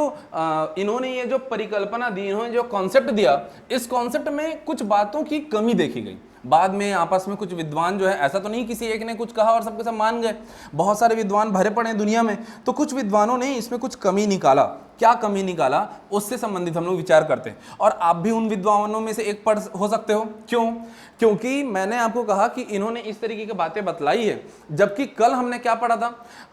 इन्होंने ये जो परिकल्पना दी, इन्होंने जो कॉन्सेप्ट दिया, इस कॉन्सेप्ट में कुछ बातों की कमी देखी गई। बाद में आपस में कुछ विद्वान जो है, ऐसा तो नहीं किसी एक ने कुछ कहा और सबके सब मान गए, बहुत सारे विद्वान भरे पड़े हैं दुनिया में, तो कुछ विद्वानों ने इसमें कुछ कमी निकाला। क्या कमी निकाला उससे संबंधित हम लोग विचार करते हैं, और आप भी उन विद्वानों में से एक पढ़ हो सकते हो। क्यों? क्योंकि मैंने आपको कहा कि इन्होंने इस तरीके की बातें बतलाई है, जबकि कल हमने क्या पढ़ा था?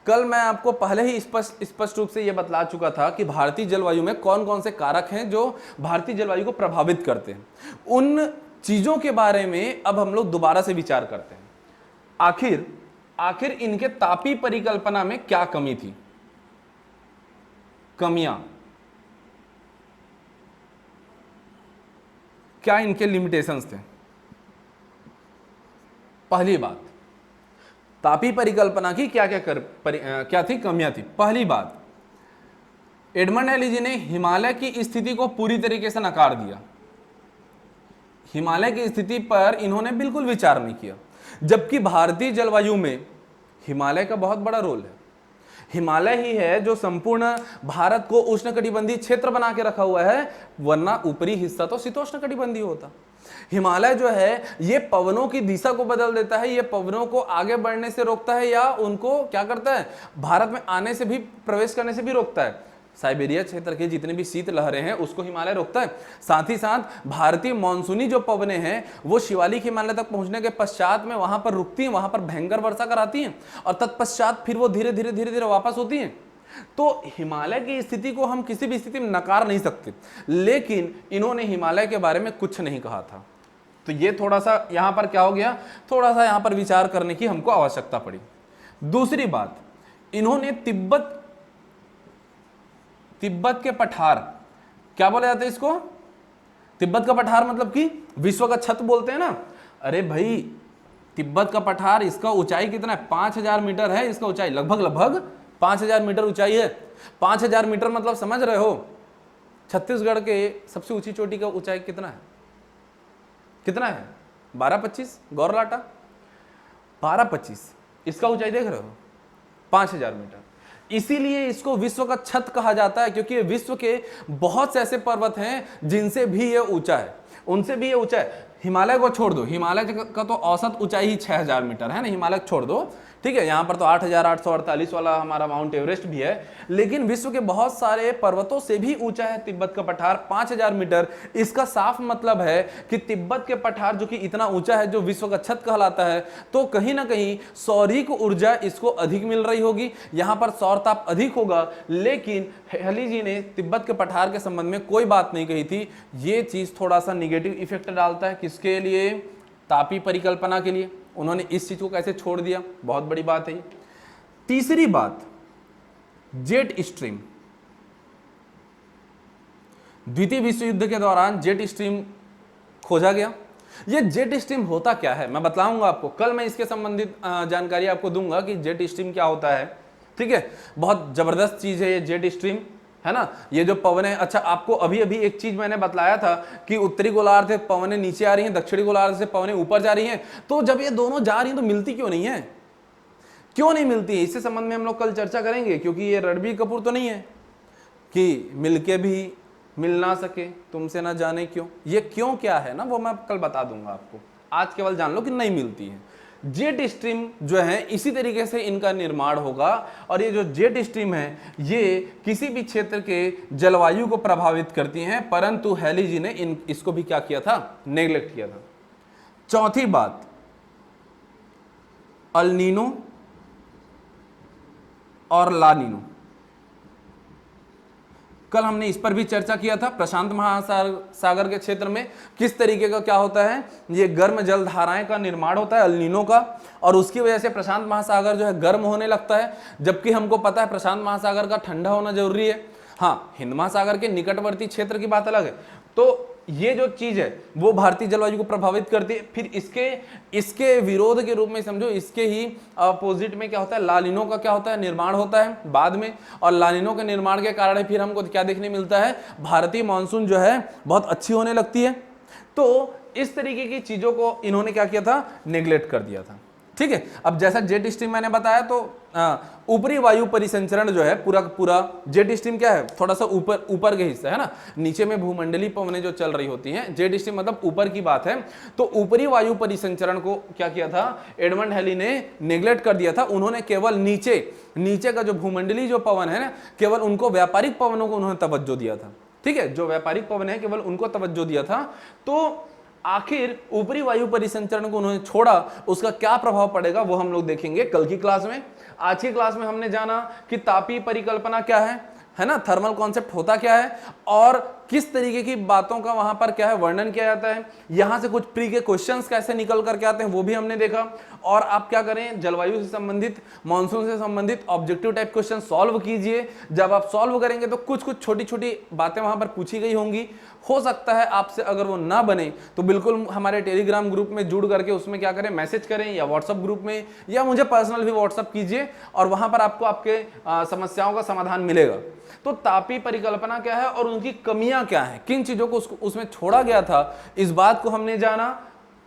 कल मैं आपको पहले ही स्पष्ट रूप से यह बतला चुका था कि भारतीय जलवायु में कौन कौन से कारक हैं जो भारतीय जलवायु को प्रभावित करते हैं। उन चीजों के बारे में अब हम लोग दोबारा से विचार करते हैं। आखिर इनके तापीय परिकल्पना में क्या कमी थी? कमियां क्या, इनके लिमिटेशंस थे? पहली बात, तापीय परिकल्पना की क्या क्या थी? कमियां थी। पहली बात, एडमंड हैली जी ने हिमालय की स्थिति को पूरी तरीके से नकार दिया। हिमालय की स्थिति पर इन्होंने बिल्कुल विचार नहीं किया, जबकि भारतीय जलवायु में हिमालय का बहुत बड़ा रोल है। हिमालय ही है जो संपूर्ण भारत को उष्णकटिबंधीय क्षेत्र बना के रखा हुआ है, वरना ऊपरी हिस्सा तो शीतोष्णकटिबंधीय होता। हिमालय जो है ये पवनों की दिशा को बदल देता है, ये पवनों को आगे बढ़ने से रोकता है, या उनको क्या करता है? भारत में आने से भी, प्रवेश करने से भी रोकता है। साइबेरिया क्षेत्र के जितने भी शीत लहरें हैं उसको हिमालय रोकता है। साथ ही साथ भारतीय मानसूनी जो पवनें हैं वो शिवालिक हिमालय तक पहुंचने के पश्चात में वहां पर रुकती हैं, वहां पर भयंकर वर्षा कराती हैं, और तत्पश्चात फिर वो धीरे धीरे वापस होती हैं। तो हिमालय की स्थिति को हम किसी भी स्थिति में नकार नहीं सकते, लेकिन इन्होंने हिमालय के बारे में कुछ नहीं कहा था। तो ये थोड़ा सा यहां पर क्या हो गया, थोड़ा सा यहां पर विचार करने की हमको आवश्यकता पड़ी। दूसरी बात, इन्होंने तिब्बत के पठार, क्या बोला जाता है इसको, तिब्बत का पठार मतलब कि विश्व का छत बोलते हैं ना। अरे भाई तिब्बत का पठार, इसका ऊंचाई कितना है, 5000 मीटर है इसका ऊंचाई, लगभग 5000 मीटर ऊंचाई है। 5000 मीटर मतलब समझ रहे हो, छत्तीसगढ़ के सबसे ऊंची चोटी का ऊंचाई कितना है, कितना है 12-25, गौरलाटा 12-25, इसका ऊंचाई देख रहे हो 5000 मीटर। इसीलिए इसको विश्व का छत कहा जाता है, क्योंकि विश्व के बहुत से ऐसे पर्वत हैं जिनसे भी ये ऊंचा है, उनसे भी ये ऊंचा है। हिमालय को छोड़ दो, हिमालय का तो औसत ऊंचाई ही 6000 मीटर है ना, हिमालय छोड़ दो, ठीक है। यहाँ पर तो 8848 वाला हमारा माउंट एवरेस्ट भी है, लेकिन विश्व के बहुत सारे पर्वतों से भी ऊंचा है तिब्बत का पठार 5000 मीटर। इसका साफ मतलब है कि तिब्बत के पठार जो कि इतना ऊंचा है, जो विश्व का छत कहलाता है, तो कहीं ना कहीं सौरिक ऊर्जा इसको अधिक मिल रही होगी, यहाँ पर सौर ताप अधिक होगा। लेकिन हेली जी ने तिब्बत के पठार के संबंध में कोई बात नहीं कही थी। ये चीज थोड़ा सा निगेटिव इफेक्ट डालता है किसके लिए, तापी परिकल्पना के लिए। उन्होंने इस चीज को कैसे छोड़ दिया, बहुत बड़ी बात है। तीसरी बात, जेट स्ट्रीम। द्वितीय विश्व युद्ध के दौरान जेट स्ट्रीम खोजा गया। ये जेट स्ट्रीम होता क्या है मैं बताऊंगा आपको, कल मैं इसके संबंधित जानकारी आपको दूंगा कि जेट स्ट्रीम क्या होता है, ठीक है। बहुत जबरदस्त चीज है ये जेट स्ट्रीम, है ना। ये जो पवन है, अच्छा आपको अभी अभी एक चीज मैंने बतलाया था कि उत्तरी गोलार्ध से पवनें नीचे आ रही हैं, दक्षिणी गोलार्ध से पवनें ऊपर जा रही हैं। तो जब ये दोनों जा रही हैं तो मिलती क्यों नहीं है, क्यों नहीं मिलती है, इससे संबंध में हम लोग कल चर्चा करेंगे। क्योंकि ये रणबीर कपूर तो नहीं है कि मिलके भी मिल ना सके, तुमसे ना जाने क्यों। ये क्यों क्या है ना, वो मैं कल बता दूंगा आपको। आज केवल जान लो कि नहीं मिलती है। जेट स्ट्रीम जो है इसी तरीके से इनका निर्माण होगा। और ये जो जेट स्ट्रीम है ये किसी भी क्षेत्र के जलवायु को प्रभावित करती हैं, परंतु हेली जी ने इसको भी क्या किया था, नेग्लेक्ट किया था। चौथी बात, अल नीनो और ला नीनो। कल हमने इस पर भी चर्चा किया था। प्रशांत महासागर के क्षेत्र में किस तरीके का क्या होता है, ये गर्म जल धाराएं का निर्माण होता है अल नीनो का, और उसकी वजह से प्रशांत महासागर जो है गर्म होने लगता है। जबकि हमको पता है प्रशांत महासागर का ठंडा होना जरूरी है। हाँ, हिंद महासागर के निकटवर्ती क्षेत्र की बात अलग है। तो ये जो चीज है वो भारतीय जलवायु को प्रभावित करती है। फिर इसके विरोध के रूप में समझो, इसके ही अपोजिट में क्या होता है, लानिनो का क्या होता है, निर्माण होता है बाद में। और लानिनो के निर्माण के कारण फिर हमको क्या देखने मिलता है, भारतीय मानसून जो है बहुत अच्छी होने लगती है। तो इस तरीके की चीजों को इन्होंने क्या किया था, नेग्लेक्ट कर दिया था, ठीक है। अब जैसा जेट स्ट्रीम मैंने बताया, तो ऊपरी वायु परिसंचरण जो है पूरा जेट स्ट्रीम क्या है, थोड़ा सा ऊपर के हिस्सा है ना, नीचे में भूमंडलीय पवनें जो चल रही होती हैं, जेट स्ट्रीम मतलब ऊपर की बात है। तो ऊपरी वायु परिसंचरण को क्या किया था, एडमंड हेली ने नेग्लेक्ट कर दिया था। उन्होंने केवल नीचे का जो भूमंडलीय जो पवन है ना, केवल उनको व्यापारिक पवनों को उन्होंने तवज्जो दिया था, ठीक है। जो व्यापारिक पवन है केवल उनको तवज्जो दिया था। तो आखिर ऊपरी वायु परिसंचरण को उन्होंने छोड़ा, उसका क्या प्रभाव पड़ेगा वो हम लोग देखेंगे कल की क्लास में। आज की क्लास में हमने जाना कि तापीय परिकल्पना क्या है ना, थर्मल कॉन्सेप्ट होता क्या है, और किस तरीके की बातों का वहां पर क्या है वर्णन किया जाता है। यहां से कुछ प्री के क्वेश्चंस कैसे निकल करके आते हैं वो भी हमने देखा। और आप क्या करें, जलवायु से संबंधित, मानसून से संबंधित ऑब्जेक्टिव टाइप क्वेश्चन सॉल्व कीजिए। जब आप सॉल्व करेंगे तो कुछ छोटी छोटी बातें वहां पर पूछी गई होंगी। हो सकता है आपसे अगर वो ना बने तो बिल्कुल हमारे टेलीग्राम ग्रुप में जुड़ करके उसमें क्या करें, मैसेज करें, या व्हाट्सएप ग्रुप में, या मुझे पर्सनल भी व्हाट्सएप कीजिए, और वहां पर आपको आपके समस्याओं का समाधान मिलेगा। तो तापीय परिकल्पना क्या है और उनकी कमियां क्या हैं, किन चीजों को उसमें छोड़ा गया था, इस बात को हमने जाना।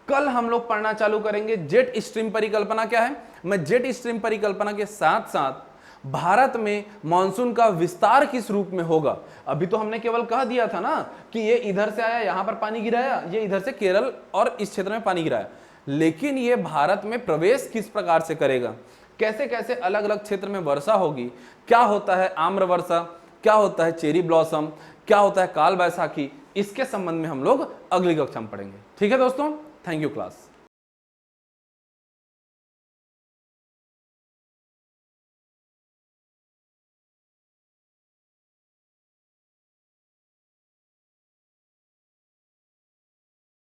कल हम लोग पढ़ना चालू करेंगे जेट स्ट्रीम परिकल्पना क्या है। मैं जेट स्ट्रीम परिकल्पना के साथ साथ भारत में मानसून का विस्तार किस रूप में होगा। अभी तो हमने केवल कह दिया था ना कि ये इधर से आया, यहां पर पानी गिराया, ये इधर से केरल और इस क्षेत्र में पानी गिराया, लेकिन ये भारत में प्रवेश किस प्रकार से करेगा, कैसे कैसे अलग अलग क्षेत्र में वर्षा होगी, क्या होता है आम्र वर्षा, क्या होता है चेरी ब्लॉसम, क्या होता है काल बैसाखी, इसके संबंध में हम लोग अगली कक्षा में पढ़ेंगे। ठीक है दोस्तों, थैंक यू क्लास।